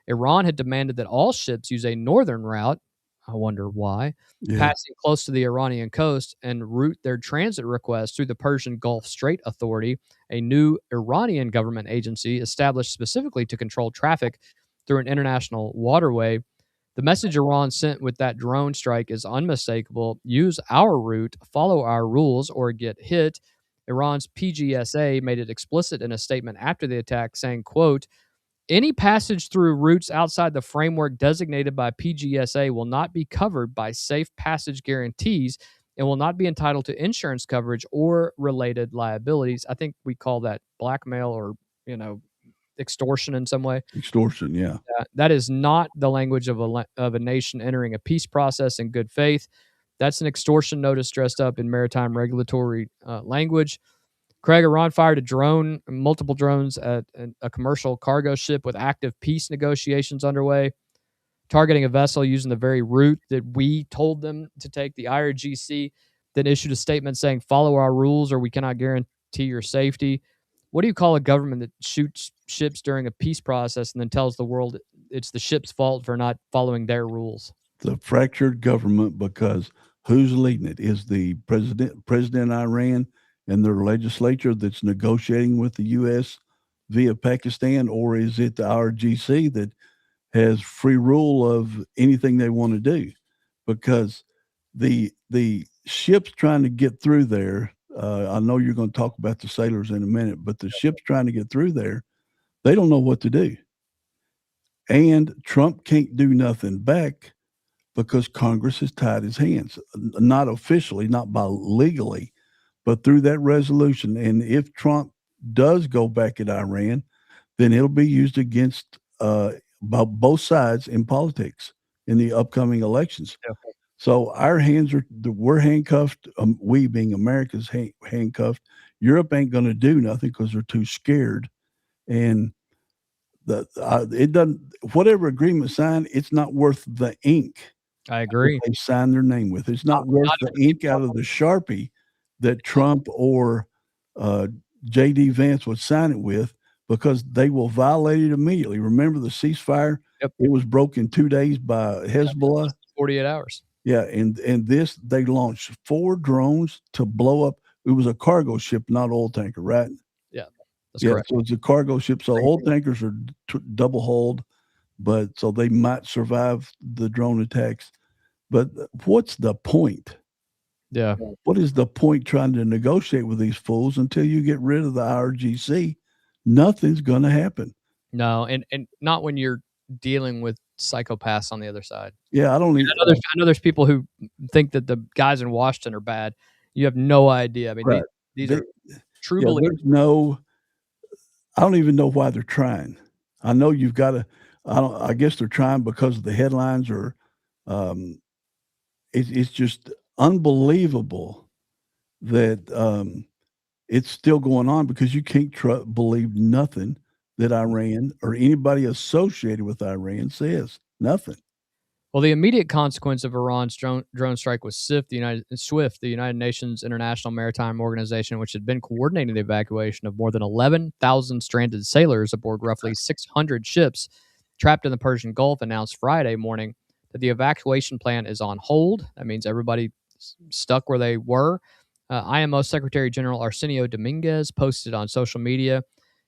Iran had demanded that all ships use a northern route. I wonder why. Passing close to the Iranian coast and route their transit requests through the Persian Gulf Strait Authority, a new Iranian government agency established specifically to control traffic through an international waterway. The message Iran sent with that drone strike is unmistakable. Use our route, follow our rules, or get hit. Iran's PGSA made it explicit in a statement after the attack, saying, quote, any passage through routes outside the framework designated by PGSA will not be covered by safe passage guarantees and will not be entitled to insurance coverage or related liabilities. I think we call that blackmail or, extortion in some way. Extortion, yeah. That is not the language of a nation entering a peace process in good faith. That's an extortion notice dressed up in maritime regulatory language. Craig, Iran fired multiple drones at a commercial cargo ship with active peace negotiations underway, targeting a vessel using the very route that we told them to take. The IRGC then issued a statement saying, follow our rules or we cannot guarantee your safety. What do you call a government that shoots ships during a peace process and then tells the world it's the ship's fault for not following their rules? The fractured government, because who's leading it? Is the President Iran and their legislature that's negotiating with the U.S. via Pakistan, or is it the IRGC that has free rule of anything they want to do? Because the ships trying to get through there, I know you're going to talk about the sailors in a minute, but the ships trying to get through there, they don't know what to do. And Trump can't do nothing back because Congress has tied his hands, not officially, not by legally, but through that resolution. And if Trump does go back at Iran, then it'll be used against both sides in politics in the upcoming elections. Yeah. So we're handcuffed. We being America's handcuffed. Europe ain't going to do nothing because they're too scared. And it doesn't. Whatever agreement signed, it's not worth the ink. I agree. They sign their name with. It's not worth the ink out of the Sharpie that Trump or J.D. Vance would sign it with, because they will violate it immediately. Remember the ceasefire? Yep. It was broken 2 days by Hezbollah. 48 hours. Yeah, and this, they launched 4 drones to blow up. It was a cargo ship, not oil tanker, right? Yeah, that's correct. So it's a cargo ship. So oil tankers are double hulled, but so they might survive the drone attacks. But what's the point? Yeah. What is the point trying to negotiate with these fools until you get rid of the IRGC? Nothing's going to happen. No, and not when you're dealing with psychopaths on the other side. Yeah, I don't even. I know there's people who think that the guys in Washington are bad. You have no idea. I mean, right. these are true believers. I don't even know why they're trying. I know you've got to. I guess they're trying because of the headlines, or it's just unbelievable that it's still going on, because you can't believe nothing that Iran or anybody associated with Iran says. Nothing. Well, the immediate consequence of Iran's drone strike was SWIFT, the United Nations International Maritime Organization, which had been coordinating the evacuation of more than 11,000 stranded sailors aboard roughly 600 ships trapped in the Persian Gulf, announced Friday morning that the evacuation plan is on hold. That means everybody stuck where they were. IMO Secretary General Arsenio Dominguez posted on social media,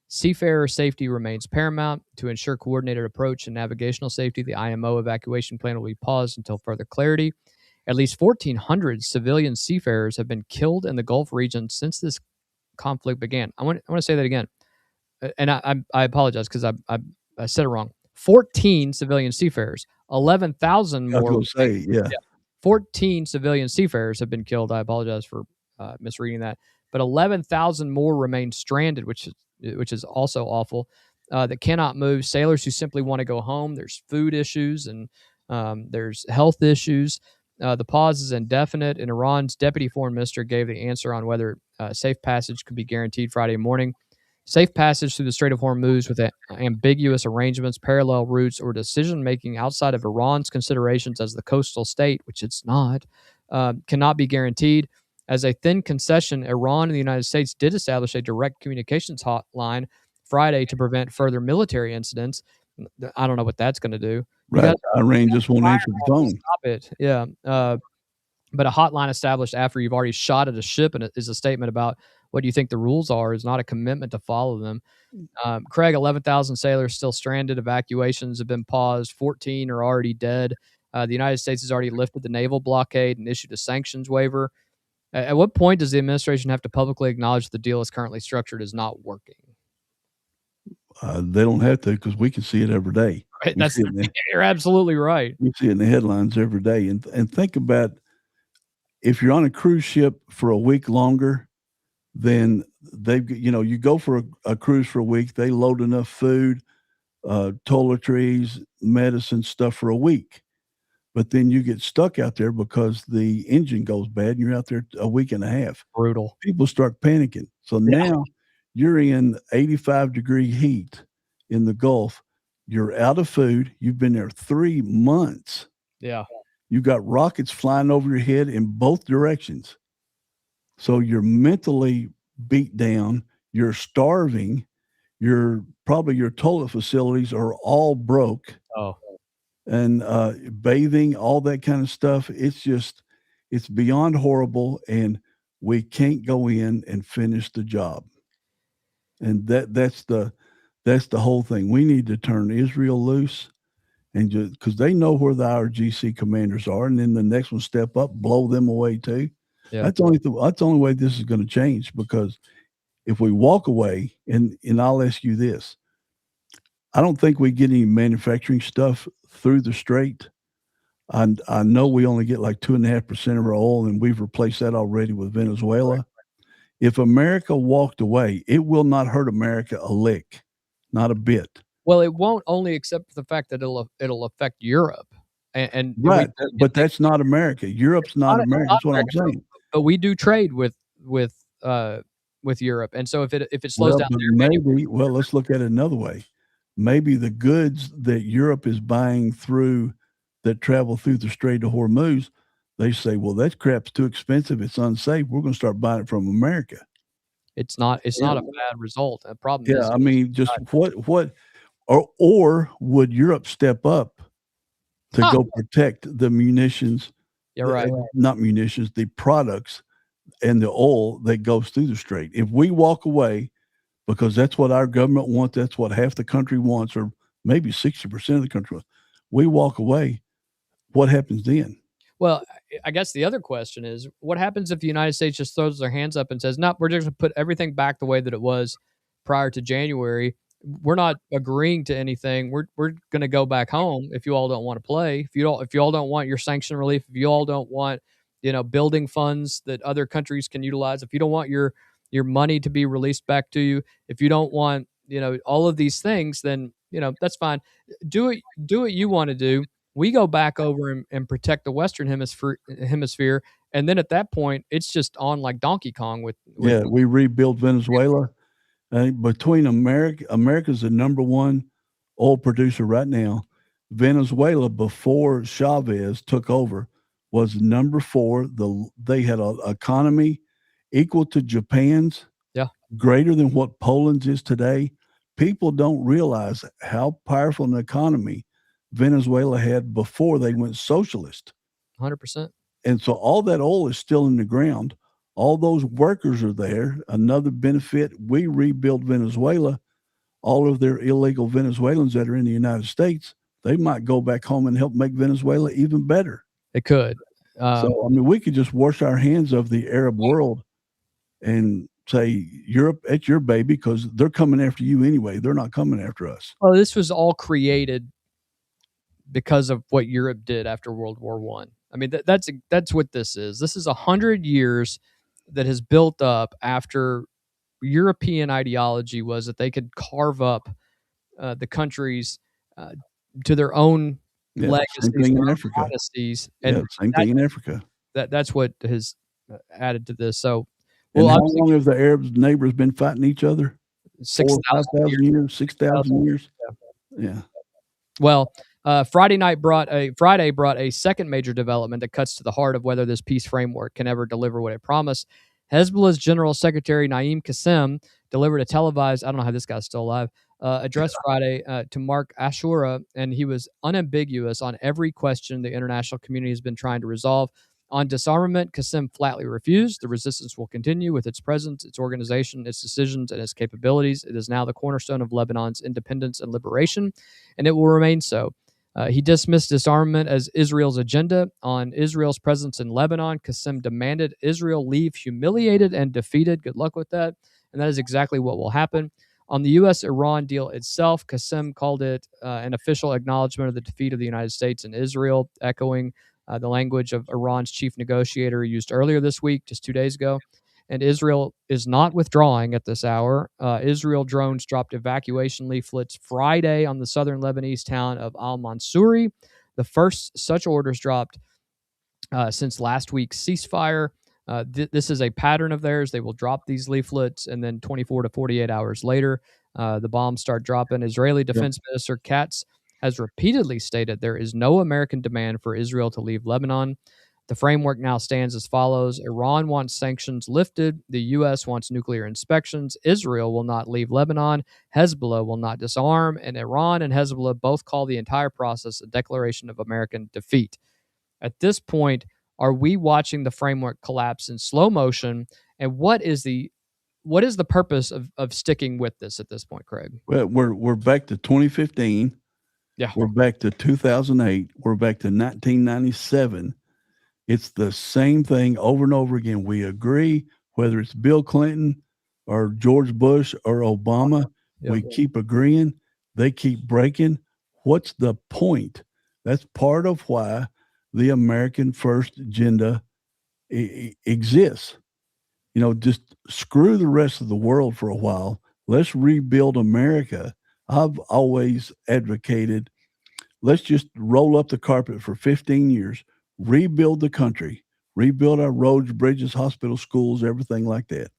seafarer safety remains paramount. To ensure coordinated approach and navigational safety, the IMO evacuation plan will be paused until further clarity. At least 1,400 civilian seafarers have been killed in the Gulf region since this conflict began. I want to say that again, and I apologize because I said it wrong. 14 civilian seafarers, 11,000 I was more. going to say, yeah. 14 civilian seafarers have been killed. I apologize for misreading that, but 11,000 more remain stranded, which is also awful. That cannot move. Sailors who simply want to go home. There's food issues and there's health issues. The pause is indefinite, and Iran's deputy foreign minister gave the answer on whether safe passage could be guaranteed Friday morning. Safe passage through the Strait of Hormuz with ambiguous arrangements, parallel routes, or decision-making outside of Iran's considerations as the coastal state, which it's not, cannot be guaranteed. As a thin concession, Iran and the United States did establish a direct communications hotline Friday to prevent further military incidents. I don't know what that's going to do. Right. Iran just won't answer the phone. Stop it. Yeah. But a hotline established after you've already shot at a ship and it is a statement about what you think the rules are, is not a commitment to follow them. Craig, 11,000 sailors still stranded. Evacuations have been paused. 14 are already dead. The United States has already lifted the naval blockade and issued a sanctions waiver. At what point does the administration have to publicly acknowledge the deal as currently structured is not working? They don't have to, because we can see it every day. Right. You're absolutely right. We see it in the headlines every day. And think about, if you're on a cruise ship for a week longer, then you go for a cruise for a week, they load enough food, toiletries, medicine, stuff for a week. But then you get stuck out there because the engine goes bad and you're out there a week and a half. Brutal. People start panicking. So now you're in 85-degree heat in the Gulf. You're out of food. You've been there 3 months. Yeah. You got rockets flying over your head in both directions. So you're mentally beat down. You're starving. Probably your toilet facilities are all broke. Oh. And bathing, all that kind of stuff. It's beyond horrible. And we can't go in and finish the job. And that's the whole thing. We need to turn Israel loose. And just because they know where the IRGC commanders are, and then the next one step up, blow them away too. Yeah. That's the only way this is going to change. Because if we walk away, and I'll ask you this, I don't think we get any manufacturing stuff through the strait. I know we only get like 2.5% of our oil, and we've replaced that already with Venezuela. Right. If America walked away, it will not hurt America a lick, not a bit. Well, it won't, only except for the fact that it'll affect Europe. And right, but that's not America. Europe's not America. That's what I'm saying. But we do trade with Europe, and so if it slows down there, let's look at it another way. Maybe the goods that Europe is buying that travel through the Strait of Hormuz, they say, well, that crap's too expensive. It's unsafe. We're going to start buying it from America. It's not a bad result. The problem is, I mean, just what. Or would Europe step up to go protect the munitions? Yeah, right. Not munitions, the products and the oil that goes through the strait. If we walk away, because that's what our government wants, that's what half the country wants, or maybe 60% of the country wants, we walk away, what happens then? Well, I guess the other question is, what happens if the United States just throws their hands up and says, no, we're just going to put everything back the way that it was prior to January. We're not agreeing to anything. We're going to go back home if you all don't want to play. If you all don't want your sanction relief, if you all don't want, building funds that other countries can utilize, if you don't want your money to be released back to you, if you don't want, all of these things, then, that's fine. Do what you want to do. We go back over and protect the Western hemisphere. And then at that point, it's just on like Donkey Kong with we rebuild Venezuela. Between America's the number one oil producer right now. Venezuela, before Chavez took over, was number 4. They had an economy equal to Japan's, greater than what Poland's is today. People don't realize how powerful an economy Venezuela had before they went socialist. 100%. And so all that oil is still in the ground. All those workers are there. Another benefit, we rebuild Venezuela. All of their illegal Venezuelans that are in the United States, they might go back home and help make Venezuela even better. It could. So, I mean, we could just wash our hands of the Arab world and say, Europe, it's your baby, because they're coming after you anyway. They're not coming after us. Well, this was all created because of what Europe did after World War One. I mean, that's what this is. This is 100 years that has built up after European ideology was that they could carve up the countries to their own legacies, same thing in their Africa. dynasties, and Same thing in Africa. that's what has added to this. So, well, how long have the Arab neighbors been fighting each other? 6,000 years, 6,000 years. Yeah. Well, Friday brought a second major development that cuts to the heart of whether this peace framework can ever deliver what it promised. Hezbollah's General Secretary Naim Qassem delivered a televised, I don't know how this guy's still alive, address Friday to mark Ashura, and he was unambiguous on every question the international community has been trying to resolve. On disarmament, Qassem flatly refused. The resistance will continue with its presence, its organization, its decisions, and its capabilities. It is now the cornerstone of Lebanon's independence and liberation, and it will remain so. He dismissed disarmament as Israel's agenda. On Israel's presence in Lebanon, Qassem demanded Israel leave humiliated and defeated. Good luck with that. And that is exactly what will happen. On the U.S.-Iran deal itself, Qassem called it an official acknowledgement of the defeat of the United States and Israel, echoing the language of Iran's chief negotiator used earlier this week, just 2 days ago. And Israel is not withdrawing at this hour. Israel drones dropped evacuation leaflets Friday on the southern Lebanese town of al-Mansouri, the first such orders dropped since last week's ceasefire. This is a pattern of theirs. They will drop these leaflets, and then 24 to 48 hours later, the bombs start dropping. Israeli Defense Minister Katz has repeatedly stated there is no American demand for Israel to leave Lebanon. The framework now stands as follows. Iran wants sanctions lifted. The U.S. wants nuclear inspections. Israel will not leave Lebanon. Hezbollah will not disarm. And Iran and Hezbollah both call the entire process a declaration of American defeat. At this point, are we watching the framework collapse in slow motion? And what is the purpose of sticking with this at this point, Craig? Well, we're back to 2015. Yeah. We're back to 2008. We're back to 1997. It's the same thing over and over again. We agree, whether it's Bill Clinton or George Bush or Obama, we keep agreeing. They keep breaking. What's the point? That's part of why the American First agenda exists. You know, just screw the rest of the world for a while. Let's rebuild America. I've always advocated, let's just roll up the carpet for 15 years, rebuild the country, rebuild our roads, bridges, hospitals, schools, everything like that.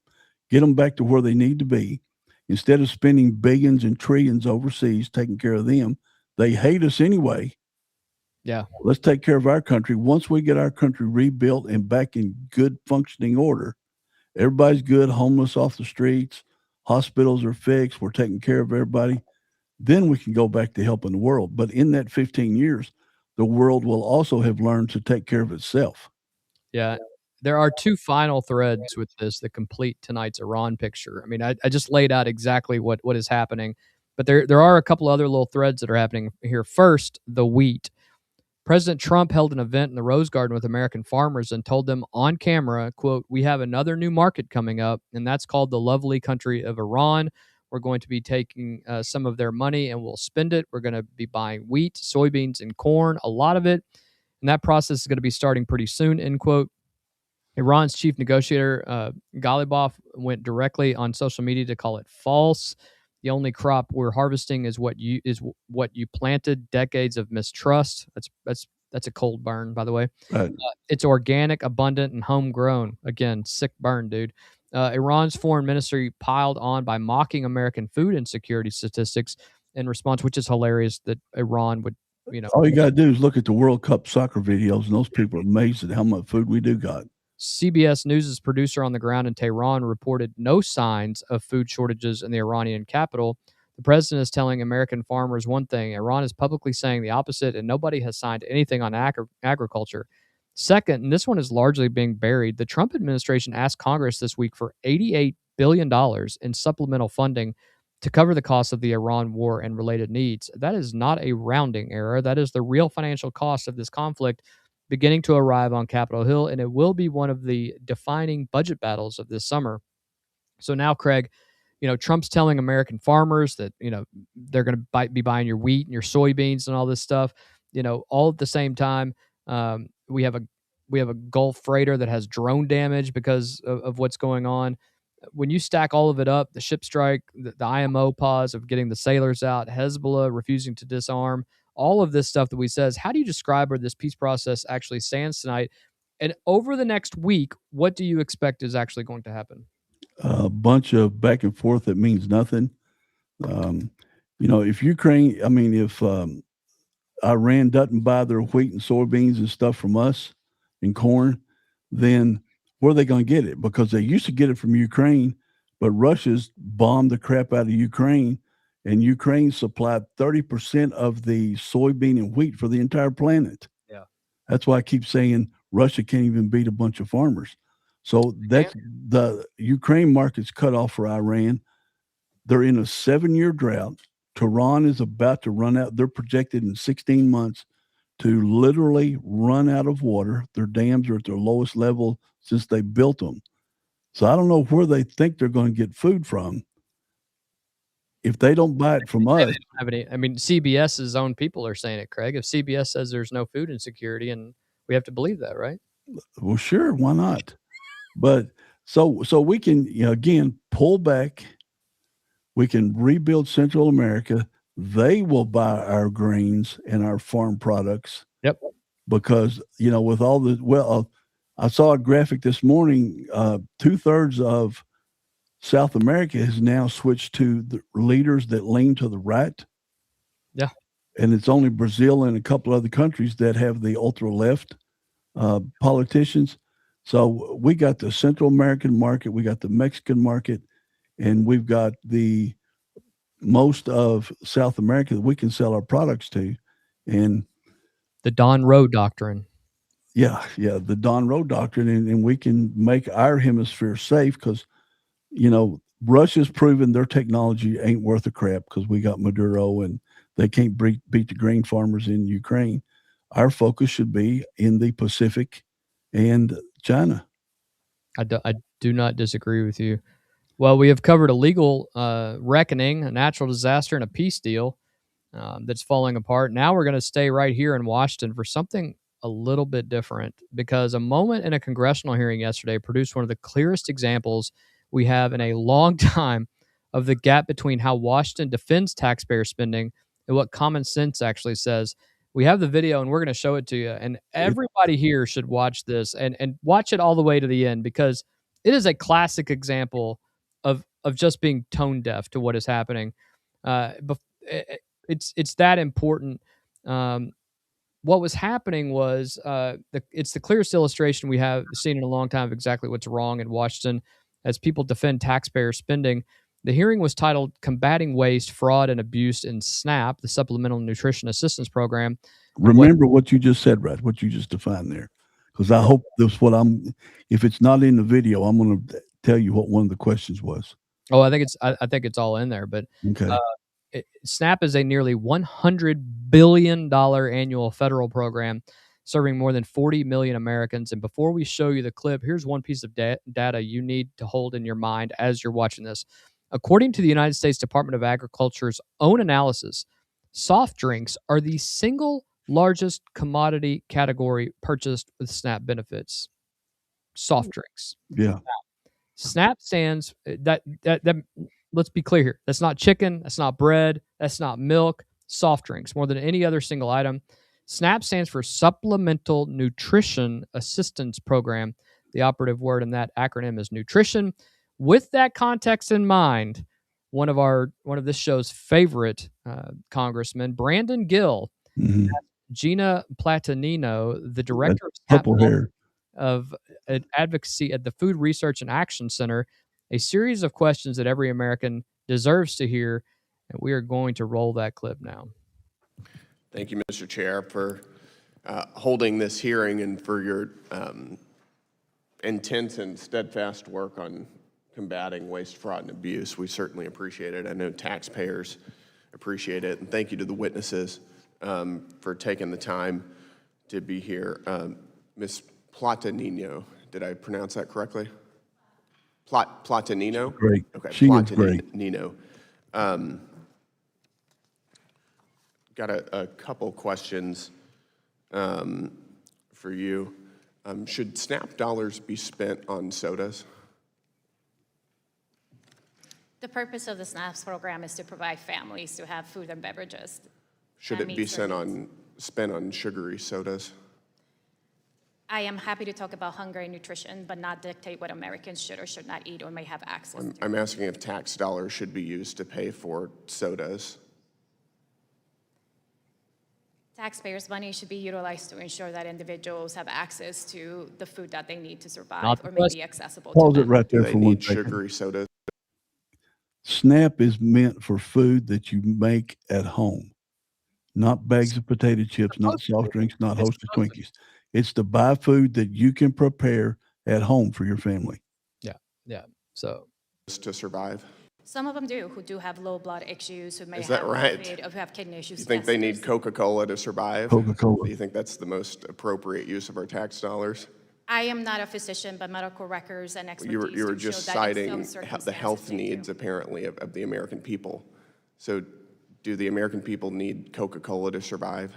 Get them back to where they need to be. Instead of spending billions and trillions overseas taking care of them, they hate us anyway. Yeah. Let's take care of our country. Once we get our country rebuilt and back in good functioning order, everybody's good, homeless off the streets, hospitals are fixed, we're taking care of everybody, then we can go back to helping the world. But in that 15 years, the world will also have learned to take care of itself. Yeah. There are two final threads with this that complete tonight's Iran picture. I mean, I just laid out exactly what is happening, but there are a couple other little threads that are happening here. First, the wheat. President Trump held an event in the Rose Garden with American farmers and told them on camera, quote, "We have another new market coming up, and that's called the lovely country of Iran. We're going to be taking some of their money and we'll spend it. We're going to be buying wheat, soybeans, and corn, a lot of it. And that process is going to be starting pretty soon," end quote. Iran's chief negotiator, Ghalibaf, went directly on social media to call it false. The only crop we're harvesting is what you planted. Decades of mistrust. That's a cold burn, by the way. Right. It's organic, abundant, and homegrown. Again, sick burn, dude. Iran's foreign ministry piled on by mocking American food insecurity statistics in response, which is hilarious that Iran would, All you got to do is look at the World Cup soccer videos, and those people are amazed at how much food we do got. CBS News' producer on the ground in Tehran reported no signs of food shortages in the Iranian capital. The president is telling American farmers one thing. Iran is publicly saying the opposite, and nobody has signed anything on agriculture. Second, and this one is largely being buried, the Trump administration asked Congress this week for $88 billion in supplemental funding to cover the cost of the Iran war and related needs. That is not a rounding error. That is the real financial cost of this conflict beginning to arrive on Capitol Hill, and it will be one of the defining budget battles of this summer. So now, Craig, Trump's telling American farmers that, they're going to be buying your wheat and your soybeans and all this stuff, all at the same time. We have a Gulf freighter that has drone damage because of what's going on. When you stack all of it up, the ship strike, the IMO pause of getting the sailors out, Hezbollah refusing to disarm, all of this stuff that we says, how do you describe where this peace process actually stands tonight? And over the next week, what do you expect is actually going to happen? A bunch of back and forth that means nothing. If Ukraine, if Iran doesn't buy their wheat and soybeans and stuff from us and corn, then where are they going to get it? Because they used to get it from Ukraine, but Russia's bombed the crap out of Ukraine, and Ukraine supplied 30% of the soybean and wheat for the entire planet. Yeah. That's why I keep saying Russia can't even beat a bunch of farmers. So that's the Ukraine market's cut off for Iran. They're in a 7-year drought. Tehran is about to run out. They're projected in 16 months to literally run out of water. Their dams are at their lowest level since they built them. So I don't know where they think they're going to get food from if they don't buy it from us. CBS's own people are saying it, Craig. If CBS says there's no food insecurity, and we have to believe that, right? Well, sure, why not? But so we can, again, pull back. We can rebuild Central America. They will buy our grains and our farm products. Yep. Because, with all the, I saw a graphic this morning, 2/3 of South America has now switched to the leaders that lean to the right. Yeah. And it's only Brazil and a couple other countries that have the ultra left politicians. So we got the Central American market, we got the Mexican market, and we've got the most of South America that we can sell our products to. And the Don Rowe doctrine. Yeah, the Don Rowe doctrine, and we can make our hemisphere safe because, Russia's proven their technology ain't worth a crap because we got Maduro and they can't beat the grain farmers in Ukraine. Our focus should be in the Pacific and China. I do not disagree with you. Well, we have covered a legal reckoning, a natural disaster, and a peace deal that's falling apart. Now we're going to stay right here in Washington for something a little bit different, because a moment in a congressional hearing yesterday produced one of the clearest examples we have in a long time of the gap between how Washington defends taxpayer spending and what common sense actually says. We have the video, and we're going to show it to you. And everybody here should watch this and watch it all the way to the end, because it is a classic example of just being tone deaf to what is happening. It's that important. What was happening was it's the clearest illustration we have seen in a long time of exactly what's wrong in Washington as people defend taxpayer spending. The hearing was titled "Combating Waste, Fraud, and Abuse in SNAP," the Supplemental Nutrition Assistance Program. Remember what you just said, Brad, what you just defined there. Because I hope that's what if it's not in the video, I'm going to tell you what one of the questions was. Oh, I think it's all in there. But okay. SNAP is a nearly $100 billion annual federal program serving more than 40 million Americans. And before we show you the clip, here's one piece of data you need to hold in your mind as you're watching this. According to the United States Department of Agriculture's own analysis, soft drinks are the single largest commodity category purchased with SNAP benefits. Soft drinks. Yeah. SNAP stands that let's be clear here. That's not chicken. That's not bread. That's not milk. Soft drinks, more than any other single item. SNAP stands for Supplemental Nutrition Assistance Program. The operative word in that acronym is nutrition. With that context in mind, one of this show's favorite congressmen, Brandon Gill, Gina Platanino, the director of advocacy at the Food Research and Action Center, a series of questions that every American deserves to hear, and we are going to roll that clip now. Thank you, Mr. Chair, for holding this hearing and for your intense and steadfast work on combating waste, fraud, and abuse. We certainly appreciate it. I know taxpayers appreciate it. And thank you to the witnesses for taking the time to be here. Ms. Platanino, did I pronounce that correctly? Platanino? Great. Okay, She is great. Platanino. Got a couple questions for you. Should SNAP dollars be spent on sodas? The purpose of the SNAPS program is to provide families to have food and beverages. Should it be spent on sugary sodas? I am happy to talk about hunger and nutrition, but not dictate what Americans should or should not eat or may have access to. I'm asking if tax dollars should be used to pay for sodas. Taxpayers' money should be utilized to ensure that individuals have access to the food that they need to survive Not the or may question. be accessible Pause to it them. right Do there they for one need second. sugary sodas? SNAP is meant for food that you make at home, not bags of potato chips, not soft drinks, not Hostess Twinkies. It's to buy food that you can prepare at home for your family. Yeah. So To survive? Some of them do, who do have low blood issues, who may Is that have right? COVID, or who have kidney issues. You think yes, they need there's- Coca-Cola to survive? Coca-Cola. Do you think that's the most appropriate use of our tax dollars? I am not a physician, but medical records and expertise You were do show just that in citing some the circumstances health they do. needs, apparently, of the American people. So do the American people need Coca-Cola to survive?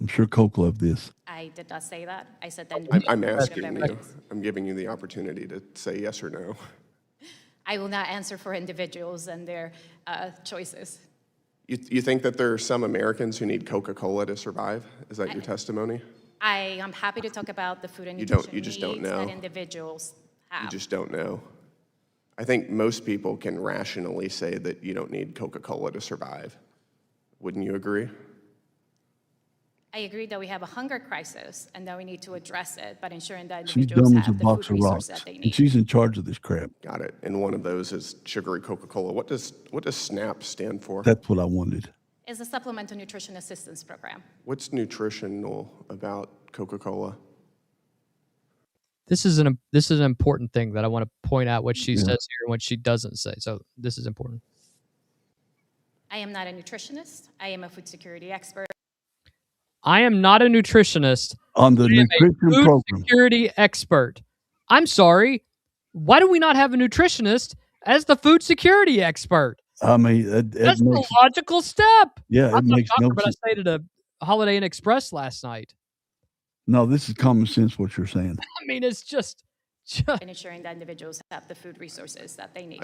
I'm sure Coke loved this. I did not say that. I said that. I'm food and asking you. beverages. I'm giving you the opportunity to say yes or no. I will not answer for individuals and their choices. You think that there are some Americans who need Coca-Cola to survive? Is that your testimony? I am happy to talk about the food and You don't- nutrition you just don't needs that know. individuals have. You just don't know. I think most people can rationally say that you don't need Coca-Cola to survive. Wouldn't you agree? I agree that we have a hunger crisis and that we need to address it, but ensuring that She's individuals dumb as a have the box food of resources rocks, that they and need. she's in charge of this crap. Got it. And one of those is sugary Coca-Cola. What does SNAP stand for? That's what I wanted. It's a supplemental nutrition assistance program. What's nutritional about Coca-Cola? this is an important thing that I want to point out what she Yeah. says here and what she doesn't say. So this is important. I am not a nutritionist. I am a food security expert. I am not a nutritionist. On the I am a nutrition food program. security expert. I'm sorry. Why do we not have a nutritionist as the food security expert? I mean, it That's the makes, logical step. yeah, it I'm not a makes no doctor, but I sense. stayed at a Holiday Inn Express last night. No, this is common sense what you're saying. I mean, it's just And ensuring that individuals have the food resources that they need.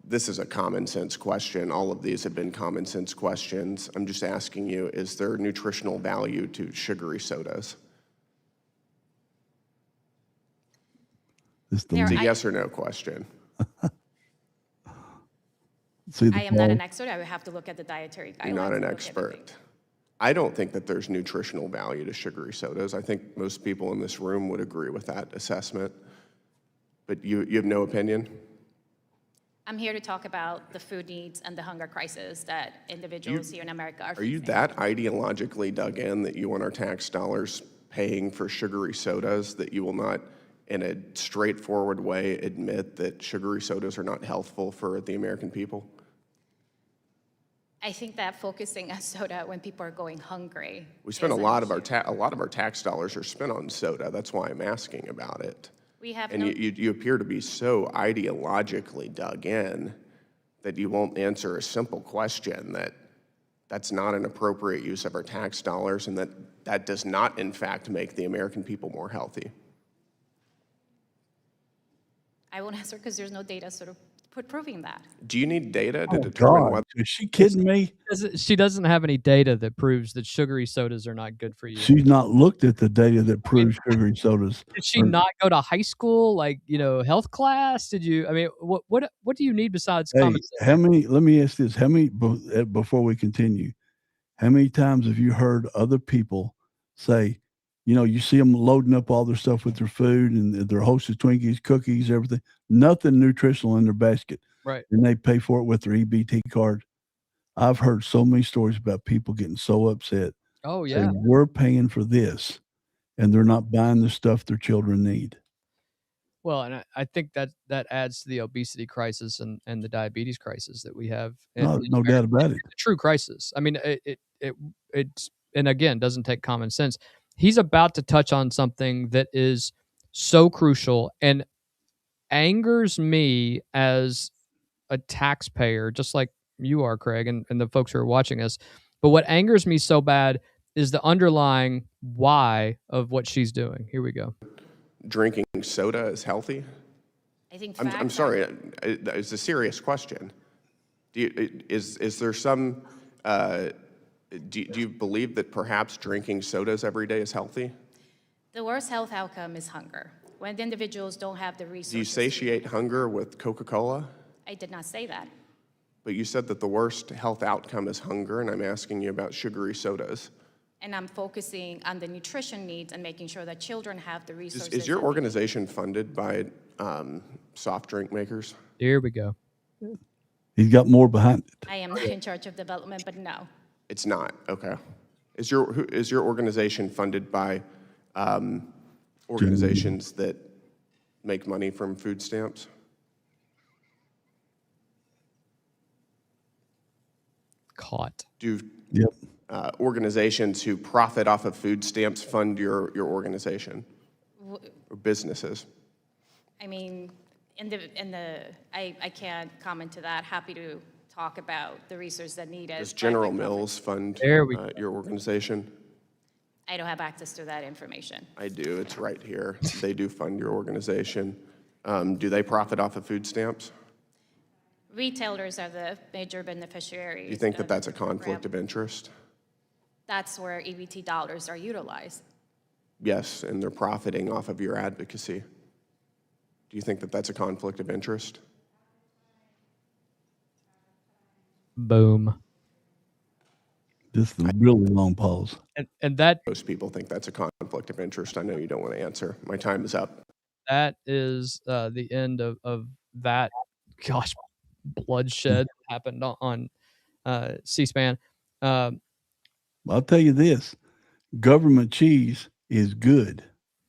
This is a common sense question. All of these have been common sense questions. I'm just asking you, is there nutritional value to sugary sodas? It's the There It's a I- yes or no question. see the I am not fall? an expert. I would have to look at the dietary guidelines. You're not an and look at everything. expert. I don't think that there's nutritional value to sugary sodas. I think most people in this room would agree with that assessment. But you have no opinion? I'm here to talk about the food needs and the hunger crisis that individuals here in America are Are you facing. that ideologically dug in that you want our tax dollars paying for sugary sodas, that you will not, in a straightforward way, admit that sugary sodas are not healthful for the American people? I think that focusing on soda when people are going hungry. We spend a is an lot of issue. our tax dollars are spent on soda. That's why I'm asking about it. We have And no, you appear to be so ideologically dug in that you won't answer a simple question that that's not an appropriate use of our tax dollars and that does not, in fact, make the American people more healthy. I won't answer because there's no data sort of proving that. Do you need data to Oh, determine God. whether Is she kidding me? she doesn't have any data that proves that sugary sodas are not good for you. She's not looked at the data that proves sugary sodas. Did she not go to high school, like, health class? Did you? I mean, what do you need besides Hey, common sense? how many? Let me ask this: how many? Before we continue, how many times have you heard other people say, you see them loading up all their stuff with their food and their Hostess Twinkies, cookies, everything, nothing nutritional in their basket, Right. and they pay for it with their EBT card? I've heard so many stories about people getting so upset Oh Say, yeah. we're paying for this, and they're not buying the stuff their children need. Well, and I think that adds to the obesity crisis and the diabetes crisis that we have No doubt about it. a true crisis. I mean, it's and again doesn't take common sense. He's about to touch on something that is so crucial and angers me as a taxpayer, just like you are, Craig, and the folks who are watching us. But what angers me so bad is the underlying why of what she's doing. Here we go. Drinking soda is healthy? I think I'm facts sorry, it's a serious question. Is there some, do you believe that perhaps drinking sodas every day is healthy? The worst health outcome is hunger. When the individuals don't have the resources. Do you satiate hunger with Coca-Cola? I did not say that. But you said that the worst health outcome is hunger, and I'm asking you about sugary sodas. And I'm focusing on the nutrition needs and making sure that children have the resources. Is your organization funded by soft drink makers? Here we go. He's got more behind it. I am not in charge of development, but no. It's not, okay. Is your organization funded by organizations that make money from food stamps? Caught. Do Yep. organizations who profit off of food stamps fund your organization or businesses? I mean, I can't comment to that. Happy to talk about the resources that needed. Does General Mills fund There we your organization? I don't have access to that information. I do, it's right here. They do fund your organization. Do they profit off of food stamps? Retailers are the major beneficiaries. Do you think that of that's a the program. conflict of interest? That's where EBT dollars are utilized. Yes, and they're profiting off of your advocacy. Do you think that that's a conflict of interest? Boom. This is a really long pause. And that Most people think that's a conflict of interest. I know you don't want to answer. My time is up. is the end of that. Gosh, bloodshed happened on C-SPAN. I'll tell you this, government cheese is good.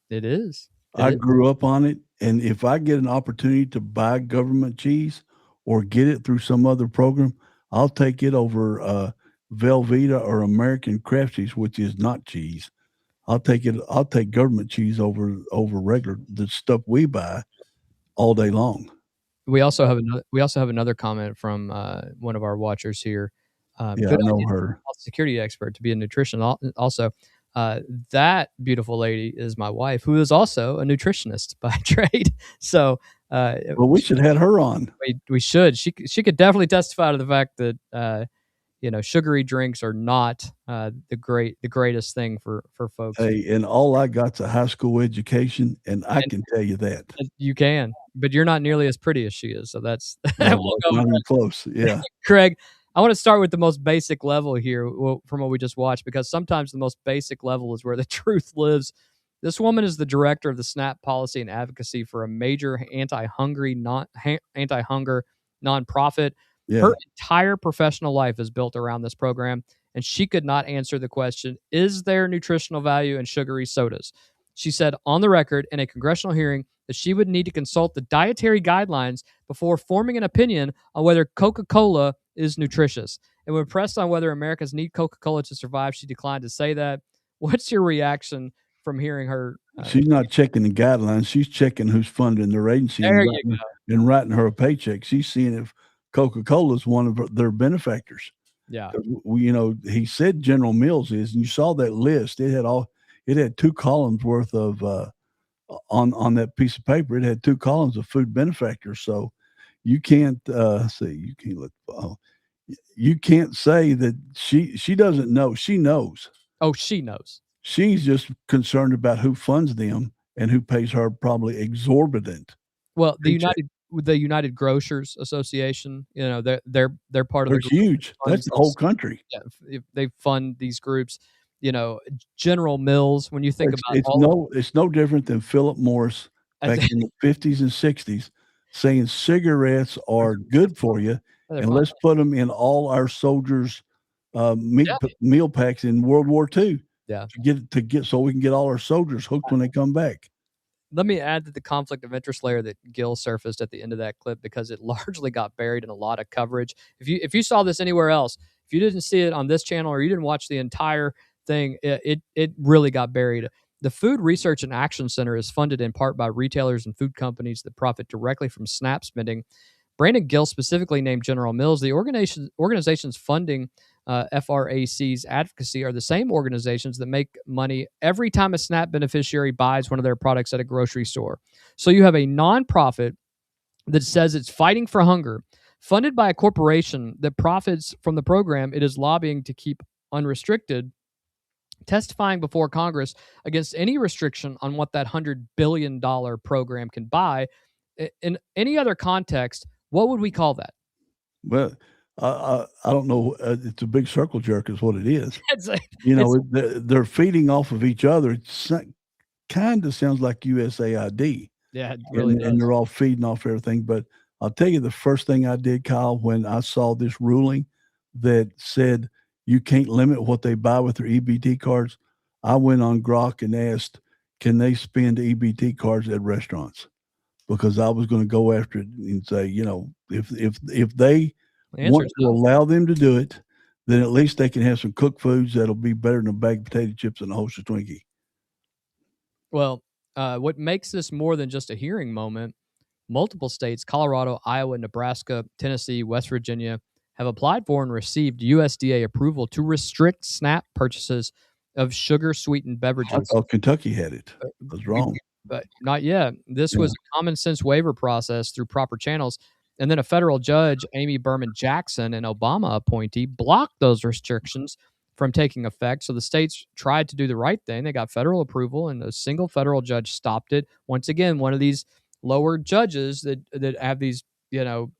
It is. I grew up on it, and if I get an opportunity to buy government cheese or get it through some other program, I'll take it over Velveeta or American Kraft cheese, which is not cheese. I'll take government cheese over regular the stuff we buy all day long. We also have another comment from one of our watchers here. Yeah, I good know idea, her. security expert to be a nutritionist. Also, that beautiful lady is my wife, who is also a nutritionist by trade. So, Well, we should have her on. we should. She could definitely testify to the fact that sugary drinks are not the greatest thing for folks. Hey, and all I got's a high school education, and I can tell you that. You can, but you're not nearly as pretty as she is. So that's No, we'll it's go not with even close. Yeah. Craig, I want to start with the most basic level here from what we just watched, because sometimes the most basic level is where the truth lives. This woman is the director of the SNAP policy and advocacy for a major anti-hunger nonprofit. Yeah. Her entire professional life is built around this program, and she could not answer the question, is there nutritional value in sugary sodas? She said on the record in a congressional hearing that she would need to consult the dietary guidelines before forming an opinion on whether Coca-Cola is nutritious. And when pressed on whether Americans need Coca-Cola to survive, she declined to say that. What's your reaction from hearing her? She's not checking the guidelines. She's checking who's funding their agency There you and writing her a paycheck. She's seeing if Coca-Cola is one of their benefactors. Yeah. He said General Mills is, and you saw that list. It had 2 columns worth of on that piece of paper. It had 2 columns of food benefactors. So you can't you can't say that she doesn't know. She knows. Oh, she knows. She's just concerned about who funds them and who pays her probably exorbitant. Well, the paycheck. United Grocers Association, they're part of They're the group huge. that That's the whole country. Yeah, they fund these groups. General Mills. When you think about it's no different than Philip Morris back in the 50s and 60s saying cigarettes are good for you, and let's put them in all our soldiers' meal packs in World War II. Yeah. to get so we can get all our soldiers hooked when they come back. Let me add that the conflict of interest layer that Gill surfaced at the end of that clip, because it largely got buried in a lot of coverage. If you saw this anywhere else, if you didn't see it on this channel or you didn't watch the entire thing, it really got buried. The Food Research and Action Center is funded in part by retailers and food companies that profit directly from SNAP spending. Brandon Gill specifically named General Mills. The organizations funding FRAC's advocacy are the same organizations that make money every time a SNAP beneficiary buys one of their products at a grocery store. So you have a nonprofit that says it's fighting for hunger, funded by a corporation that profits from the program it is lobbying to keep unrestricted, testifying before Congress against any restriction on what that $100 billion program can buy. In any other context, what would we call that? Well, I don't know. It's a big circle jerk is what it is. They're feeding off of each other. It kind of sounds like USAID. Yeah, it really does. And they're all feeding off everything. But I'll tell you the first thing I did, Kyle, when I saw this ruling that said you can't limit what they buy with their EBT cards, I went on Grok and asked, can they spend EBT cards at restaurants? Because I was going to go after it and say, if they want to allow them to do it, then at least they can have some cooked foods that'll be better than a bag of potato chips and a Holster Twinkie. Well, what makes this more than just a hearing moment, multiple states, Colorado, Iowa, Nebraska, Tennessee, West Virginia, have applied for and received USDA approval to restrict SNAP purchases of sugar-sweetened beverages. I thought Kentucky had it. I was wrong. But not yet. This was a common sense waiver process through proper channels. And then a federal judge, Amy Berman Jackson, an Obama appointee, blocked those restrictions from taking effect. So the states tried to do the right thing. They got federal approval, and a single federal judge stopped it. Once again, one of these lower judges that have these,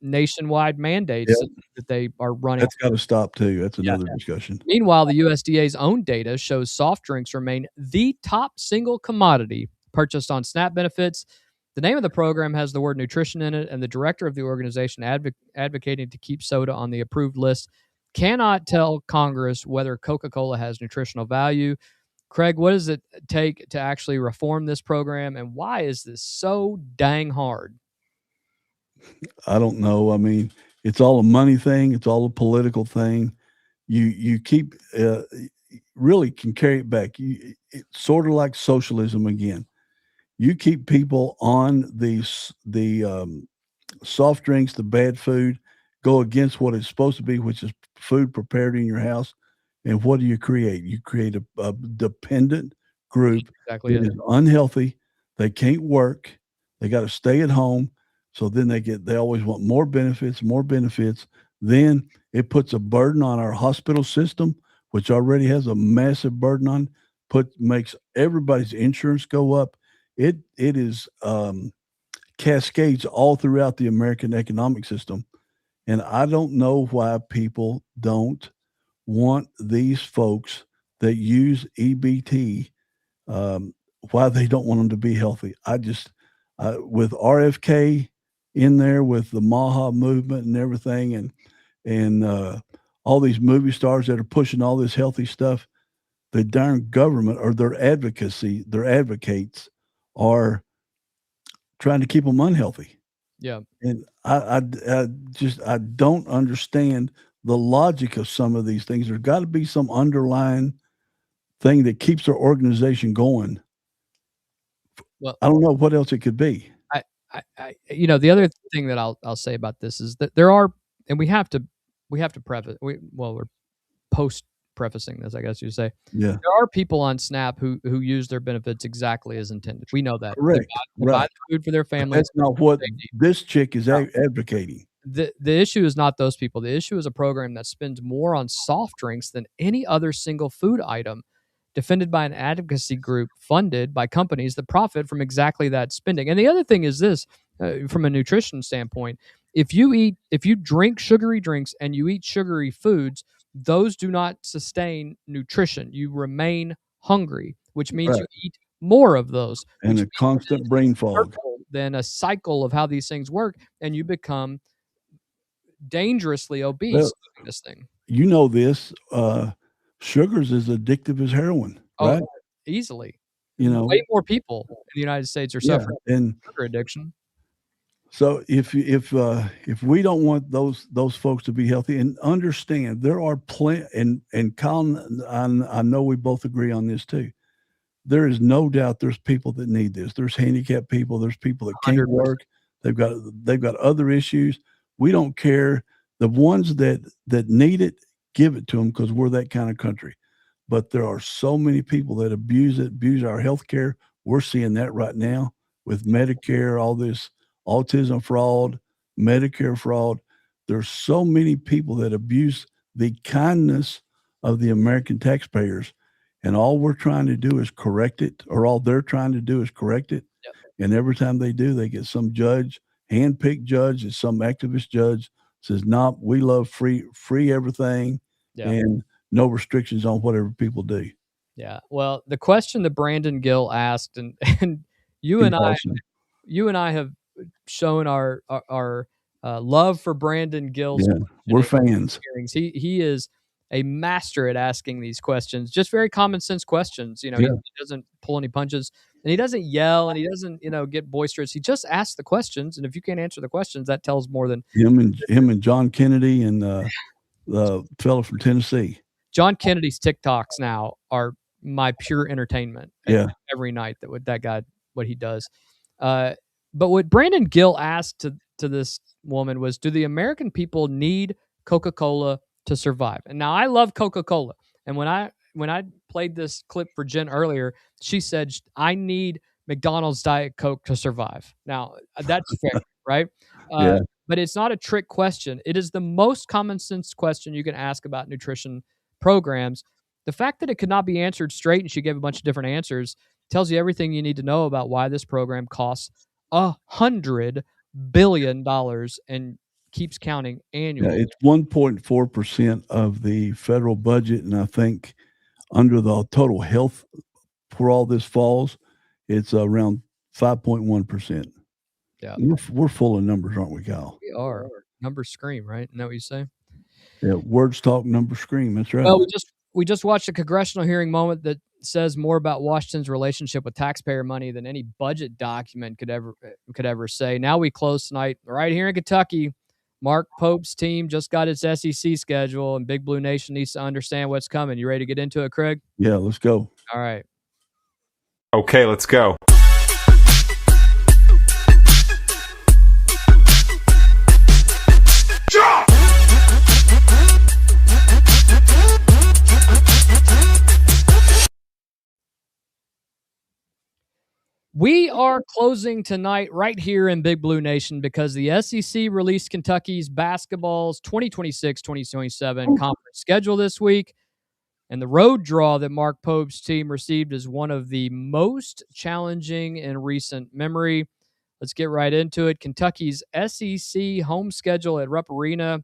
nationwide mandates that they are running. That's got to stop too. That's another discussion. Meanwhile, the USDA's own data shows soft drinks remain the top single commodity purchased on SNAP benefits. The name of the program has the word nutrition in it, and the director of the organization advocating to keep soda on the approved list cannot tell Congress whether Coca-Cola has nutritional value. Craig, what does it take to actually reform this program, and why is this so dang hard? I don't know. I mean, it's all a money thing. It's all a political thing. You keep really can carry it back. It's sort of like socialism again. You keep people on the soft drinks, the bad food, go against what it's supposed to be, which is food prepared in your house. And what do you create? You create a dependent group that is unhealthy. They can't work. They got to stay at home. So then they always want more benefits. Then it puts a burden on our hospital system, which already has a massive burden on, makes everybody's insurance go up. It is cascades all throughout the American economic system. And I don't know why people don't want these folks that use EBT, why they don't want them to be healthy. With RFK in there with the Maha movement and everything, and all these movie stars that are pushing all this healthy stuff, the darn government or their advocates are trying to keep them unhealthy. Yeah. And I don't understand the logic of some of these things. There's got to be some underlying thing that keeps their organization going. Well, I don't know what else it could be. The other thing that I'll say about this is that there are, and we have to preface, we're post prefacing this, I guess you'd say. Yeah. There are people on SNAP who use their benefits exactly as intended. We know that. Correct. They buy the food for their families. That's not what this chick is advocating. The issue is not those people. The issue is a program that spends more on soft drinks than any other single food item, defended by an advocacy group funded by companies that profit from exactly that spending. And the other thing is this, from a nutrition standpoint, if you drink sugary drinks and you eat sugary foods, those do not sustain nutrition. You remain hungry, which means you eat more of those. And a constant brain fog. Then a cycle of how these things work, and you become dangerously obese doing this thing. you know this, sugar's as addictive as heroin, right? Easily. You know, Way more people in the United States are suffering and sugar addiction. so if we don't want those folks to be healthy, and understand there are plenty, and Colin, I know we both agree on this too. There is no doubt there's people that need this. There's handicapped people. There's people that can't 100%. work. They've got other issues. We don't care. The ones that need it, give it to them, because we're that kind of country. But there are so many people that abuse our health care. We're seeing that right now with Medicare, all this autism fraud, Medicare fraud. There's so many people that abuse the kindness of the American taxpayers. And all we're trying to do is correct it, or all they're trying to do is correct it. Yep. And every time they do, they get some judge, hand-picked judge, and some activist judge says, "No, we love free everything, and no restrictions on whatever people do." Yeah. Well, the question that Brandon Gill asked, and you and I have shown our love for Brandon Gill's. Yeah, we're fans. Hearings. He is a master at asking these questions, just very common sense questions. You know, he doesn't pull any punches, and he doesn't yell, and he doesn't, get boisterous. He just asks the questions, and if you can't answer the questions, that tells more than him and John Kennedy and the fellow from Tennessee. John Kennedy's TikToks now are my pure entertainment. Every night that guy, what he does. But what Brandon Gill asked to this woman was, do the American people need Coca-Cola to survive? And now I love Coca-Cola. And when I played this clip for Jen earlier, she said, I need McDonald's Diet Coke to survive. Now, that's fair, right? But it's not a trick question. It is the most common sense question you can ask about nutrition programs. The fact that it could not be answered straight, and she gave a bunch of different answers, tells you everything you need to know about why this program costs $100 billion and keeps counting annually. It's 1.4% of the federal budget, and I think under the total health where all this falls, it's around 5.1%. Yeah, we're full of numbers, aren't we, Kyle? We are. Numbers scream, right? Isn't that what you say? Yeah, words talk, numbers scream. That's right. Well, we just watched a congressional hearing moment that says more about Washington's relationship with taxpayer money than any budget document could ever say. Now we close tonight right here in Kentucky. Mark Pope's team just got its SEC schedule, and Big Blue Nation needs to understand what's coming. You ready to get into it, Craig? Yeah, let's go. All right. Okay, let's go. We are closing tonight right here in Big Blue Nation because the SEC released Kentucky's basketball's 2026-2027 conference schedule this week, and the road draw that Mark Pope's team received is one of the most challenging in recent memory. Let's get right into it. Kentucky's SEC home schedule at Rupp Arena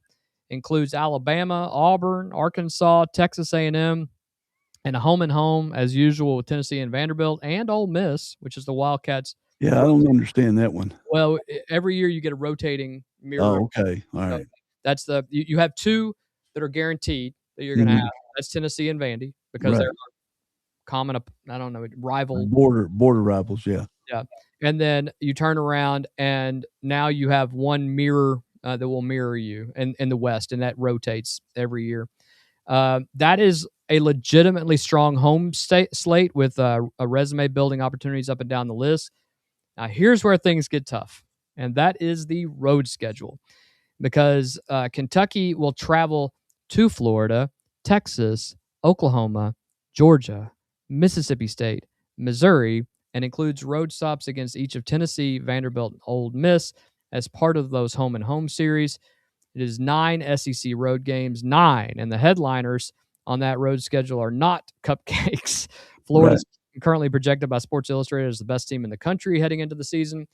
includes Alabama, Auburn, Arkansas, Texas A&M, and a home as usual with Tennessee and Vanderbilt, and Ole Miss, which is the Wildcats. Yeah, I don't understand that one. Well, every year you get a rotating mirror. Oh, okay. All right. That's you have two that are guaranteed that you're going to have. That's Tennessee and Vandy because they're common, I don't know, rival. Border rivals, yeah. Yeah. And then you turn around and now you have one mirror that will mirror you in the West, and that rotates every year. That is a legitimately strong home slate with resume building opportunities up and down the list. Now, here's where things get tough, and that is the road schedule, because Kentucky will travel to Florida, Texas, Oklahoma, Georgia, Mississippi State, Missouri, and includes road stops against each of Tennessee, Vanderbilt, and Ole Miss as part of those home series. It is 9 SEC road games, 9, and the headliners on that road schedule are not cupcakes. Florida's currently projected by Sports Illustrated as the best team in the country heading into the season.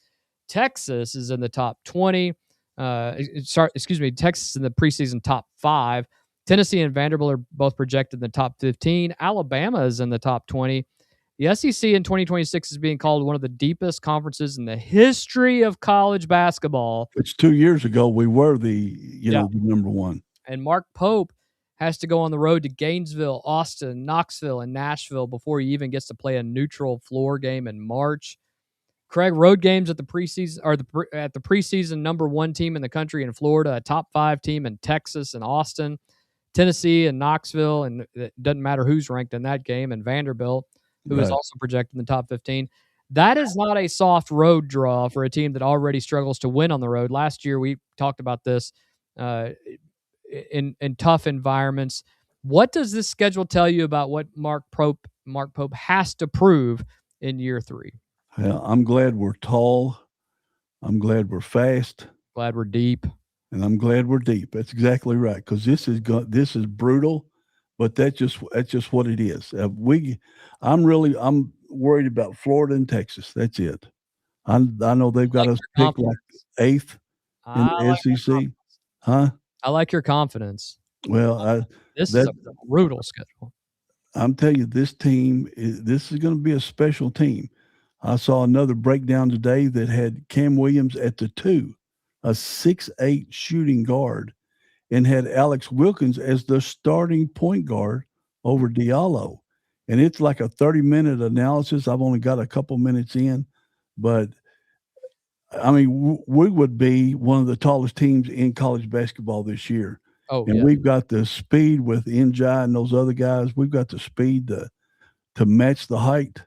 Texas is in the top 20. Texas is in the preseason top 5. Tennessee and Vanderbilt are both projected in the top 15. Alabama is in the top 20. The SEC in 2026 is being called one of the deepest conferences in the history of college basketball. Which 2 years ago we were the number one. And Mark Pope has to go on the road to Gainesville, Austin, Knoxville, and Nashville before he even gets to play a neutral floor game in March. Craig, road games at the preseason at the preseason #1 team in the country in Florida, a top 5 team in Texas and Austin, Tennessee and Knoxville, and it doesn't matter who's ranked in that game, and Vanderbilt, who is Right. also projected in the top 15. That is not a soft road draw for a team that already struggles to win on the road. Last year, we talked about this in tough environments. What does this schedule tell you about what Mark Pope has to prove in year 3? Well, I'm glad we're tall. I'm glad we're fast. Glad we're deep. And I'm glad we're deep. That's exactly right. Because this is brutal, but that's just what it is. I'm worried about Florida and Texas. That's it. I know they've got us picked like 8th in the SEC. Huh? I like your confidence. Well, This is a brutal schedule. I'm telling you, this is going to be a special team. I saw another breakdown today that had Cam Williams at the 2, a 6'8" shooting guard, and had Alex Wilkins as the starting point guard over Diallo. And it's like a 30-minute analysis. I've only got a couple minutes in, but I mean, we would be one of the tallest teams in college basketball this year. Oh, and yeah. We've got the speed with Njai and those other guys. We've got the speed to match the height.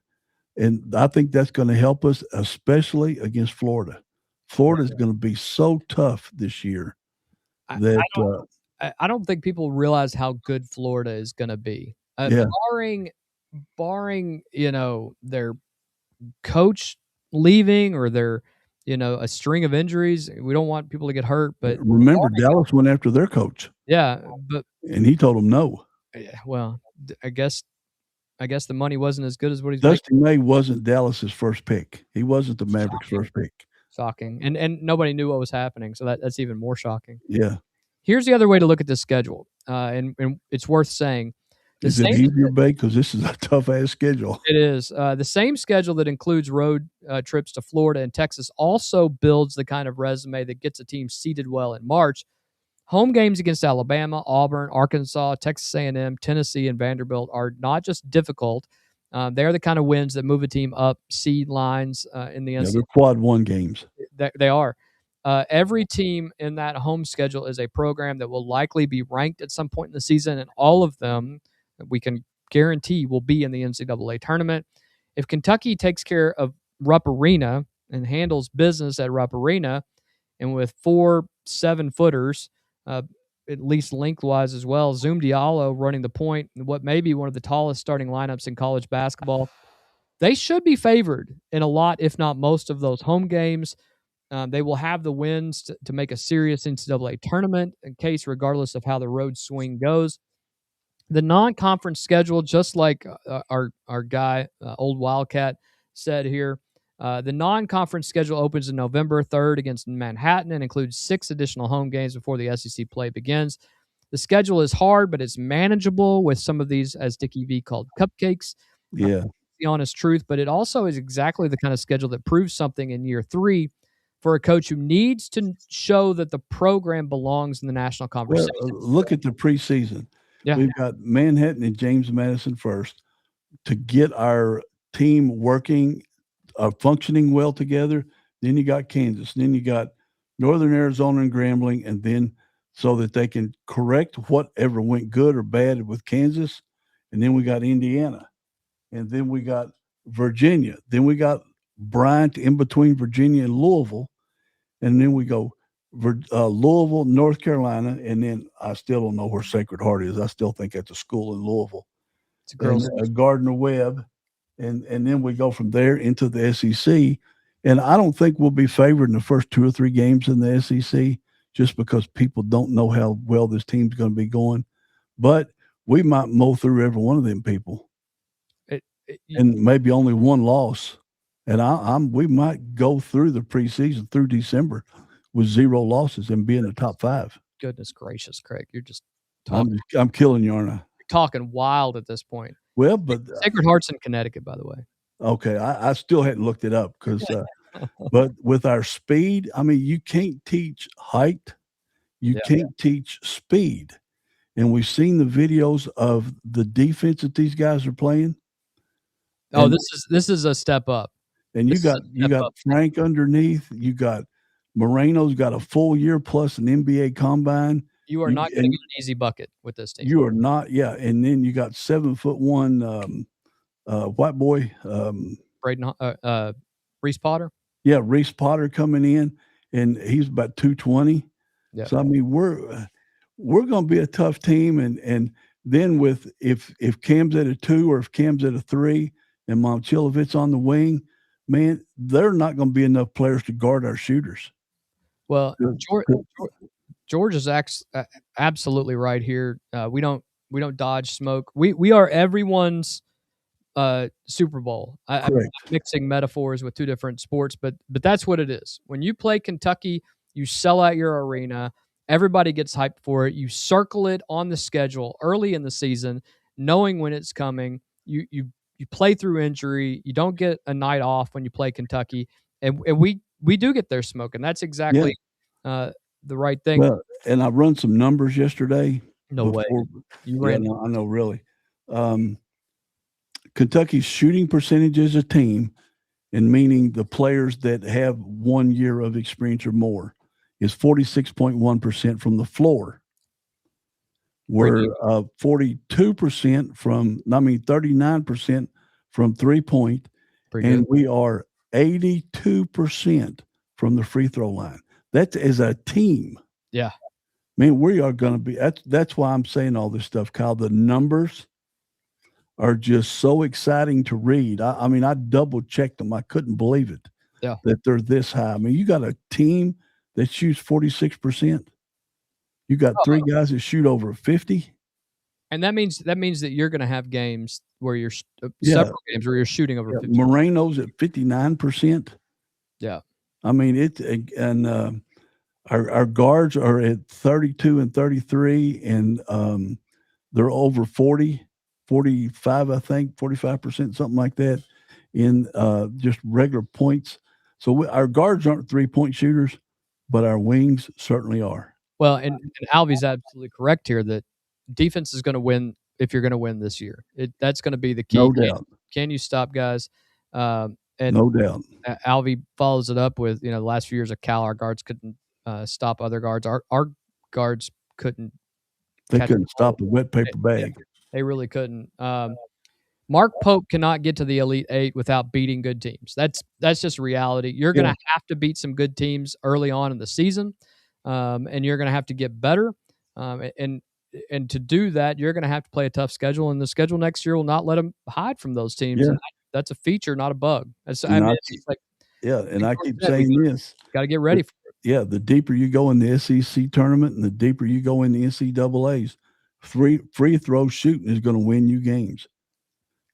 And I think that's going to help us, especially against Florida. Florida is going to be so tough this year that I don't think people realize how good Florida is going to be. Barring, their coach leaving or their, a string of injuries. We don't want people to get hurt, but remember Dallas went after their coach. Yeah, and he told them no. Well, I guess the money wasn't as good as what he's Dusty May wasn't Dallas's first pick. He wasn't the Mavericks' first pick. Shocking. And nobody knew what was happening, so that's even more shocking. Yeah. Here's the other way to look at this schedule, and it's worth saying. Is it easier, Bay? Because this is a tough-ass schedule. It is. The same schedule that includes road trips to Florida and Texas also builds the kind of resume that gets a team seeded well in March. Home games against Alabama, Auburn, Arkansas, Texas A&M, Tennessee, and Vanderbilt are not just difficult. They're the kind of wins that move a team up seed lines in the NCAA. They're quad 1 games. They are. Every team in that home schedule is a program that will likely be ranked at some point in the season, and all of them we can guarantee will be in the NCAA tournament. If Kentucky takes care of Rupp Arena and handles business at Rupp Arena, and with 4 7-footers, at least lengthwise as well, Zoom Diallo running the point, what may be one of the tallest starting lineups in college basketball, they should be favored in a lot, if not most, of those home games. They will have the wins to make a serious NCAA tournament case, regardless of how the road swing goes. The non-conference schedule, just like our guy, Old Wildcat, said here, the non-conference schedule opens on November 3rd against Manhattan and includes 6 additional home games before the SEC play begins. The schedule is hard, but it's manageable with some of these, as Dickie V called, cupcakes. Yeah. The honest truth, but it also is exactly the kind of schedule that proves something in year 3 for a coach who needs to show that the program belongs in the national conversation. Well, look at the preseason. Yeah. We've got Manhattan and James Madison first to get our team working, functioning well together. Then you got Kansas. Then you got Northern Arizona and Grambling, and then so that they can correct whatever went good or bad with Kansas. And then we got Indiana. And then we got Virginia. Then we got Bryant in between Virginia and Louisville. And then we go Louisville, North Carolina, and then I still don't know where Sacred Heart is. I still think that's a school in Louisville. It's a girls' Gardner Webb, and then we go from there into the SEC. And I don't think we'll be favored in the first 2 or 3 games in the SEC just because people don't know how well this team's going to be going. But we might mow through every one of them people, and maybe only 1 loss. And we might go through the preseason through December with 0 losses and be in the top 5. Goodness gracious, Craig. You're just talking. I'm killing you, aren't I? You're talking wild at this point. Well, but Sacred Heart's in Connecticut, by the way. Okay. I still hadn't looked it up because, but with our speed, I mean, you can't teach height. You can't teach speed. and we've seen the videos of the defense that these guys are playing. Oh, And- this is a step up. And you This is a got step up. Frank underneath. You got Moreno's got a full year plus an NBA combine. You are not going to get an easy bucket with this team. You are not, yeah. And then you got 7'1" white boy, Braden, Reese Potter. yeah, Reese Potter coming in, and he's about 220. Yeah. So I mean, we're going to be a tough team, and then with if Cam's at a 2 or if Cam's at a 3 and Momchilovic's on the wing, man, they're not going to be enough players to guard our shooters. Well, George is absolutely right here. We don't dodge smoke. We are everyone's Super Bowl. I'm mixing metaphors with two different sports, but that's what it is. When you play Kentucky, you sell out your arena. Everybody gets hyped for it. You circle it on the schedule early in the season, knowing when it's coming. You play through injury. You don't get a night off when you play Kentucky, and we do get their smoke, and that's exactly the right thing. Well, and I run some numbers yesterday. No way. You ran? No, I know, really. Kentucky's shooting percentage as a team, and meaning the players that have 1 year of experience or more, is 46.1% from the floor. We're 42% from, 39% from 3-point, and we are 82% from the free throw line. That's as a team. Yeah. I mean, we are going to be, that's why I'm saying all this stuff, Kyle. The numbers are just so exciting to read. I mean, I double checked them. I couldn't believe it that they're this high. I mean, you got a team that shoots 46%. You got 3 guys that shoot over 50. And that means that you're going to have games where you're several games where you're shooting over 50. Moreno's at 59%. Yeah. I mean, our guards are at 32 and 33, and they're over 40, 45, I think, 45%, something like that, in just regular points. So our guards aren't 3-point shooters, but our wings certainly are. Well, and Alvy's absolutely correct here that defense is going to win if you're going to win this year. That's going to be the key. No doubt. Can you stop guys? And no doubt. Alvy follows it up with, the last few years of Cal, our guards couldn't stop other guards. Our guards couldn't. They couldn't stop a wet paper bag. They really couldn't. Mark Pope cannot get to the Elite Eight without beating good teams. That's just reality. You're going to have to beat some good teams early on in the season, and you're going to have to get better. And to do that, you're going to have to play a tough schedule, and the schedule next year will not let them hide from those teams. Yeah. And that's a feature, not a bug. It's And like, I keep saying this. Got to get ready for it. Yeah, the deeper you go in the SEC tournament and the deeper you go in the NCAAs, free throw shooting is going to win you games.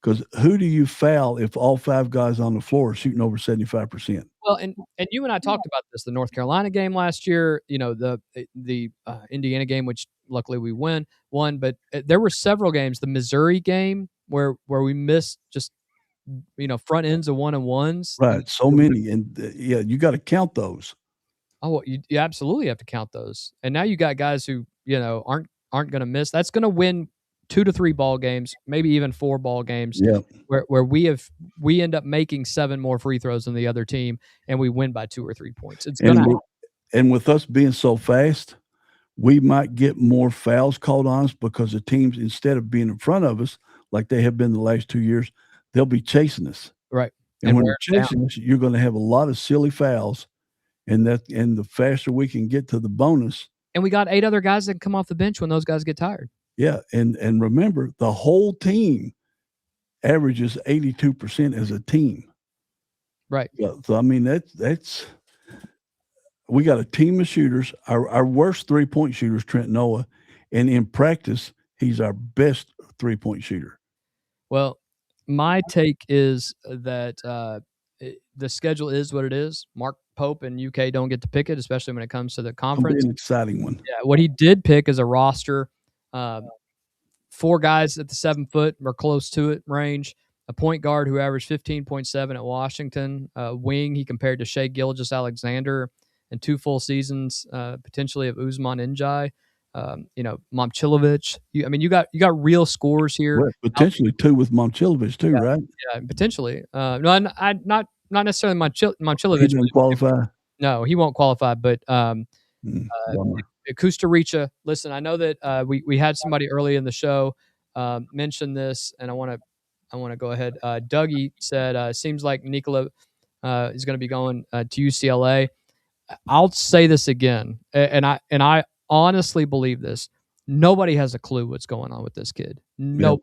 Because who do you foul if all 5 guys on the floor are shooting over 75%? Well, and you and I talked about this, the North Carolina game last year, the Indiana game, which luckily we won, but there were several games, the Missouri game where we missed just, front ends of 1-on-1s. Right, so many. And you got to count those. Oh, you absolutely have to count those. And now you got guys who, aren't going to miss. That's going to win 2 to 3 ball games, maybe even 4 ball games, where we end up making 7 more free throws than the other team, and we win by 2 or 3 points. It's going to. And with us being so fast, we might get more fouls called on us because the teams, instead of being in front of us like they have been the last 2 years, they'll be chasing us. Right. And when they're chasing us, you're going to have a lot of silly fouls, and the faster we can get to the bonus. And we got 8 other guys that can come off the bench when those guys get tired. Yeah, and remember, the whole team averages 82% as a team. Right. Yeah, so I mean that's we got a team of shooters. Our worst 3-point shooter is Trent Noah, and in practice, he's our best 3-point shooter. Well, my take is that the schedule is what it is. Mark Pope and UK don't get to pick it, especially when it comes to the conference. It'll be an exciting one. Yeah, what he did pick is a roster. 4 guys at the 7-foot or close to it range, a point guard who averaged 15.7 at Washington, wing he compared to Shea Gilgeous-Alexander, and 2 full seasons potentially of Usman Njai. Momcilovic. You got real scores here. Well, potentially 2 with Momcilovic too, right? Yeah, potentially. No, not necessarily He Momcilovic. didn't qualify. No, he won't qualify. But Bummer. Costa Rica. Listen, I know that we had somebody early in the show mention this, and I want to go ahead. Dougie said, "Seems like Nikola is going to be going to UCLA." I'll say this again, and I honestly believe this. Nobody has a clue what's going on with this kid. Nobody.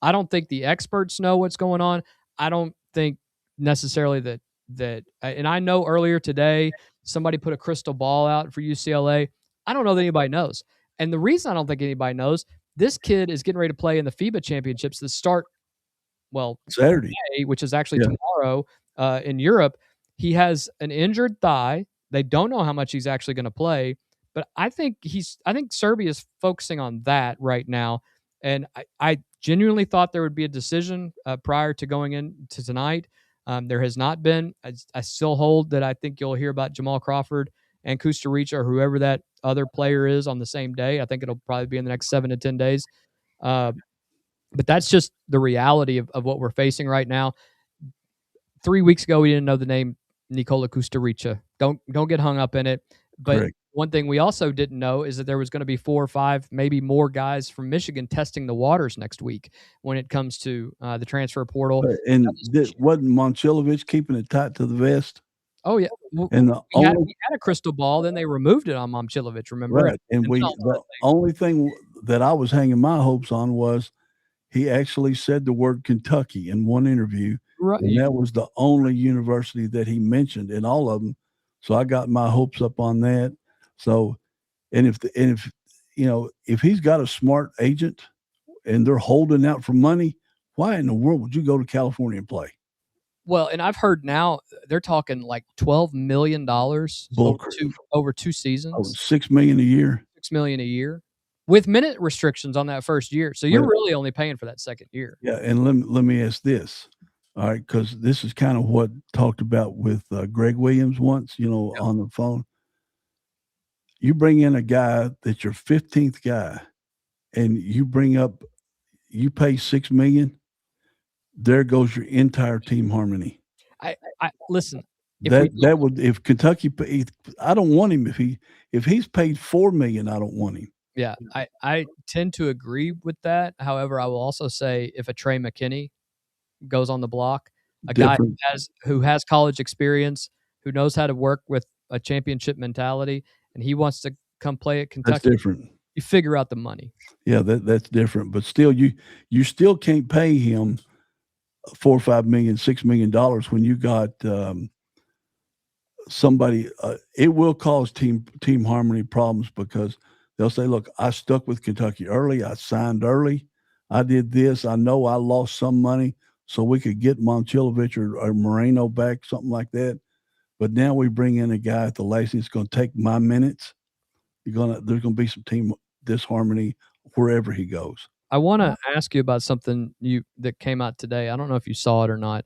I don't think the experts know what's going on. I don't think necessarily that. And I know earlier today somebody put a crystal ball out for UCLA. I don't know that anybody knows. And the reason I don't think anybody knows, this kid is getting ready to play in the FIBA championships that start Saturday, today, which is actually tomorrow in Europe. He has an injured thigh. They don't know how much he's actually going to play, but I think Serbia is focusing on that right now. And I genuinely thought there would be a decision prior to going into tonight. There has not been. I still hold that I think you'll hear about Jamal Crawford and Costa Rica or whoever that other player is on the same day. I think it'll probably be in the next 7 to 10 days. But that's just the reality of what we're facing right now. 3 weeks ago, we didn't know the name Nikola Costa Rica. Don't get hung up in it. But Correct. One thing we also didn't know is that there was going to be 4 or 5, maybe more guys from Michigan testing the waters next week when it comes to the transfer portal. And wasn't Momcilovic keeping it tight to the vest? Oh yeah, And we had a crystal ball, then they removed it on Momcilovic. Remember? Right. And the only thing that I was hanging my hopes on was he actually said the word Kentucky in one interview. Right. And that was the only university that he mentioned in all of them. So I got my hopes up on that. So, if he's got a smart agent and they're holding out for money, why in the world would you go to California and play? Well, and I've heard now they're talking like $12 million over 2 seasons. Oh, $6 million a year. $6 million a year, with minute restrictions on that first year. So you're really only paying for that second year. Yeah, and let me ask this, all right, because this is kind of what talked about with Greg Williams once, on the phone. You bring in a guy that's your 15th guy, and you pay $6 million. There goes your entire team harmony. I listen. If Kentucky, I don't want him if he's paid $4 million. I don't want him. Yeah, I tend to agree with that. However, I will also say if a Trey McKinney goes on the block, guy who has college experience, who knows how to work with a championship mentality, and he wants to come play at Kentucky, that's different. You figure out the money. Yeah, that's different. But still, you still can't pay him $4 or $5 million, $6 million when you got somebody. It will cause team harmony problems because they'll say, "Look, I stuck with Kentucky early. I signed early. I did this. I know I lost some money so we could get Momcilovic or Moreno back, something like that. But now we bring in a guy at the last. It's going to take my minutes. There's going to be some team disharmony wherever he goes." I want to ask you about something that came out today. I don't know if you saw it or not.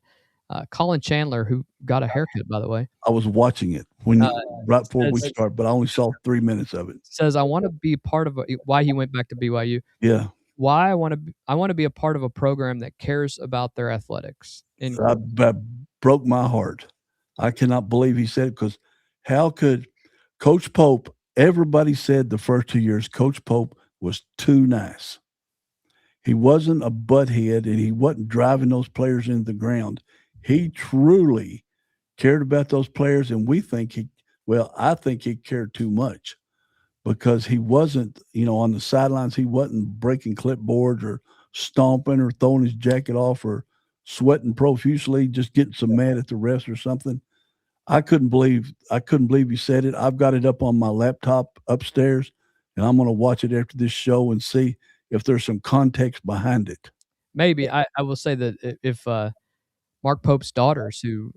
Colin Chandler, who got a haircut, by the way. I was watching it right before we start, but I only saw 3 minutes of it. Says I want to be part of why he went back to BYU. Yeah. Why I want to be a part of a program that cares about their athletics. That broke my heart. I cannot believe he said it, because how could Coach Pope? Everybody said the first 2 years Coach Pope was too nice. He wasn't a butthead, and he wasn't driving those players into the ground. He truly cared about those players, and I think he cared too much, because he wasn't, on the sidelines, he wasn't breaking clipboards or stomping or throwing his jacket off or sweating profusely, just getting so mad at the refs or something. I couldn't believe he said it. I've got it up on my laptop upstairs, and I'm going to watch it after this show and see if there's some context behind it. Maybe. I will say that if Mark Pope's daughters, who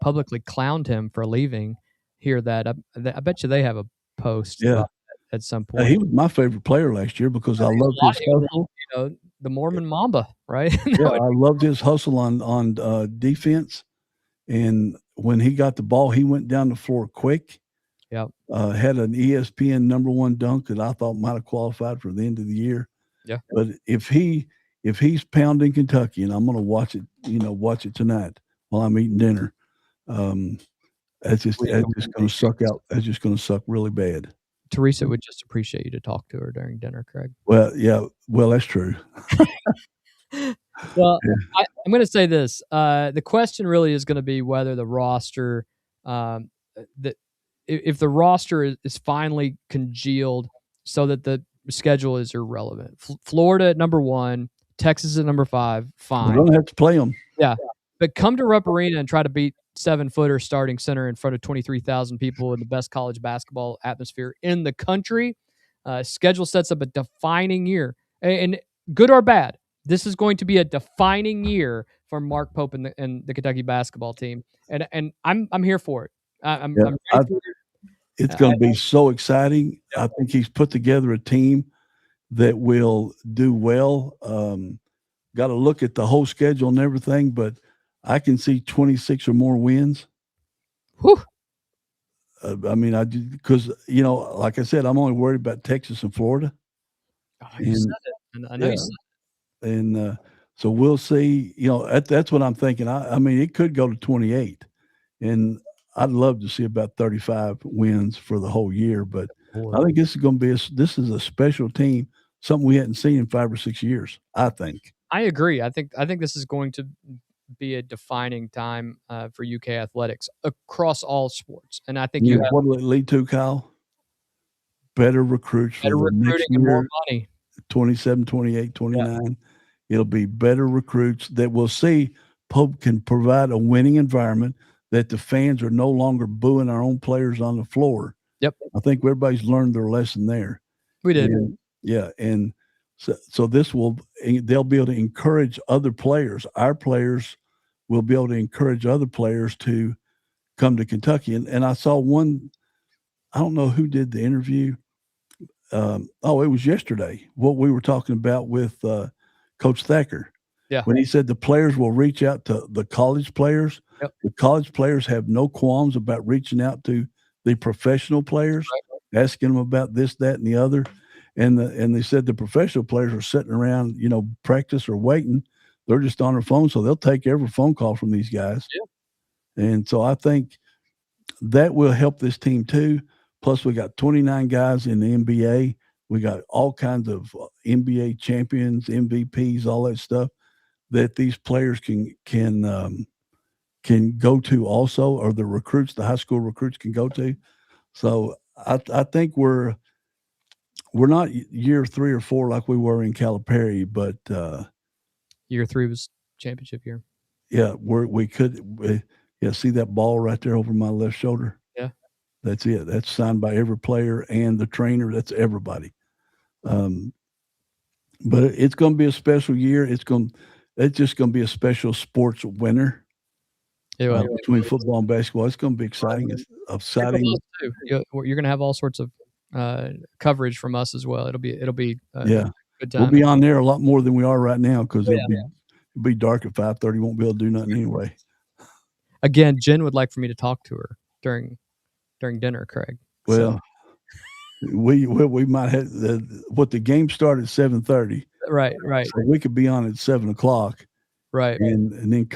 publicly clowned him for leaving, hear that, I bet you they have a post at some point. He was my favorite player last year because I loved his hustle. The Mormon Mamba, right? Yeah, I loved his hustle on defense. And when he got the ball, he went down the floor quick. Yep. Had an ESPN #1 dunk that I thought might have qualified for the end of the year. Yeah. But if he's pounding Kentucky, and I'm going to watch it tonight while I'm eating dinner, that's just going to suck out. That's just going to suck really bad. Teresa would just appreciate you to talk to her during dinner, Craig. Well, yeah. Well, that's true. Well, I'm going to say this. The question really is going to be whether the roster, if the roster is finally congealed so that the schedule is irrelevant. Florida at #1, Texas at #5, fine. We're going to have to play them. Yeah. But come to Rupp Arena and try to beat 7-footer starting center in front of 23,000 people in the best college basketball atmosphere in the country. Schedule sets up a defining year. And good or bad, this is going to be a defining year for Mark Pope and the Kentucky basketball team. And I'm here for it. I'm ready for it. It's going to be so exciting. I think he's put together a team that will do well. Got to look at the whole schedule and everything, but I can see 26 or more wins. Whew. I mean, because, like I said, I'm only worried about Texas and Florida. You said it. I know you said it. And so we'll see. That's what I'm thinking. I mean, it could go to 28. And I'd love to see about 35 wins for the whole year. But I think this is going to be this is a special team, something we hadn't seen in 5 or 6 years, I think. I agree. I think this is going to be a defining time for UK athletics across all sports. And I think what will it lead to, Kyle? Better recruits for the next year, and more money. 27, 28, 29. Yeah. It'll be better recruits that will see Pope can provide a winning environment, that the fans are no longer booing our own players on the floor. Yep. I think everybody's learned their lesson there. We did. And so they'll be able to encourage other players. Our players will be able to encourage other players to come to Kentucky. And I saw one, I don't know who did the interview. It was yesterday, what we were talking about with Coach Thacker. Yeah. When he said the players will reach out to the college players. Yep. The college players have no qualms about reaching out to the professional players, asking them about this, that, and the other. And they said the professional players are sitting around, practice or waiting. They're just on their phone, so they'll take every phone call from these guys. Yeah. And so I think that will help this team too. Plus, we got 29 guys in the NBA. We got all kinds of NBA champions, MVPs, all that stuff that these players can go to also, or the high school recruits can go to. So I think we're not year 3 or 4 like we were in Calipari, but year 3 was championship year. Yeah, we could see that ball right there over my left shoulder. Yeah, that's it. That's signed by every player and the trainer. That's everybody. But it's going to be a special year. It's just going to be a special sports winter. Between football and basketball, it's going to be exciting. It's exciting. You're going to have all sorts of coverage from us as well. It'll be a good time. We'll be on there a lot more than we are right now because it'll be dark at 5:30. Won't be able to do nothing anyway. Again, Jen would like for me to talk to her during dinner, Craig. Well, we might have the game started at 7:30. Right. So we could be on at 7:00. Right. And then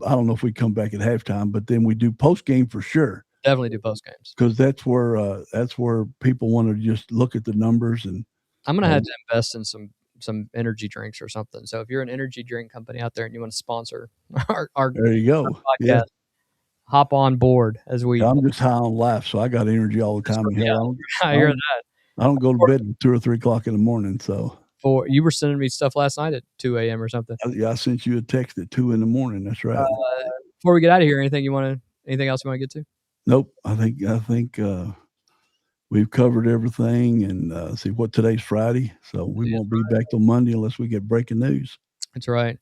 I don't know if we come back at halftime, but then we do post game for sure. Definitely do post games. Because that's where people want to just look at the numbers. And I'm going to have to invest in some energy drinks or something. So if you're an energy drink company out there and you want to sponsor our there you go. Podcast, hop on board as we. I'm just high on life, so I got energy all the time. I hear that. I don't go to bed at 2 or 3 o'clock in the morning. So you were sending me stuff last night at 2 a.m. or something. Yeah, I sent you a text at 2 in the morning. That's right. Before we get out of here, anything else you want to get to? Nope. I think we've covered everything, and see what today's Friday, so we won't be back till Monday unless we get breaking news. That's right.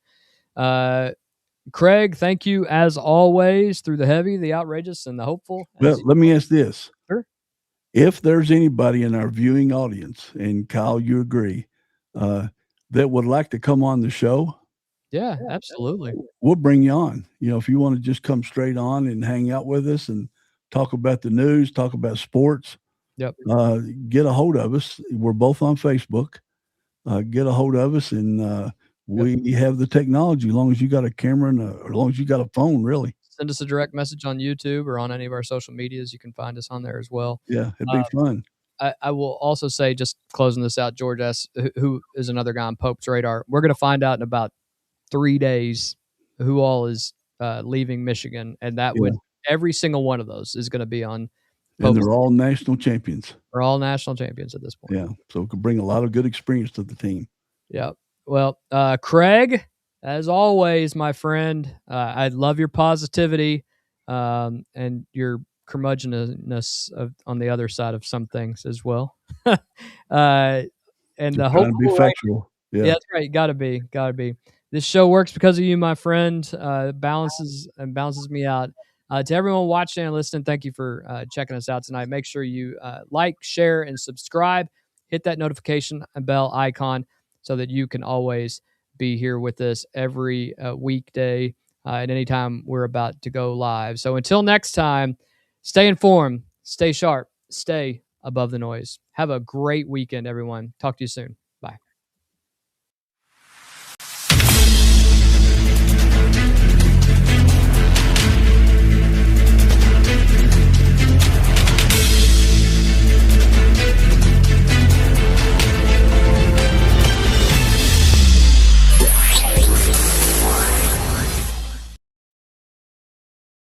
Craig, thank you as always through the heavy, the outrageous, and the hopeful. Well, let me ask this. Sure. If there's anybody in our viewing audience, and Kyle, you agree, that would like to come on the show, yeah, absolutely, we'll bring you on. If you want to just come straight on and hang out with us and talk about the news, talk about sports, Yep. get a hold of us. We're both on Facebook. Get a hold of us, and we have the technology. As long as you got a camera and as long as you got a phone, really. Send us a direct message on YouTube or on any of our social medias. You can find us on there as well. Yeah, it'd be fun. I will also say, just closing this out, George S., who is another guy on Pope's radar. We're going to find out in about 3 days who all is leaving Michigan, and that would every single one of those is going to be on. And they're all national champions. We're all national champions at this point. Yeah, so it could bring a lot of good experience to the team. Yeah. Well, Craig, as always, my friend, I love your positivity and your curmudgeonness on the other side of some things as well. And the whole to be factual. Yeah, that's right. Gotta be. This show works because of you, my friend. Balances me out. To everyone watching and listening, thank you for checking us out tonight. Make sure you like, share, and subscribe. Hit that notification bell icon so that you can always be here with us every weekday at any time we're about to go live. So until next time, stay informed, stay sharp, stay above the noise. Have a great weekend, everyone. Talk to you soon.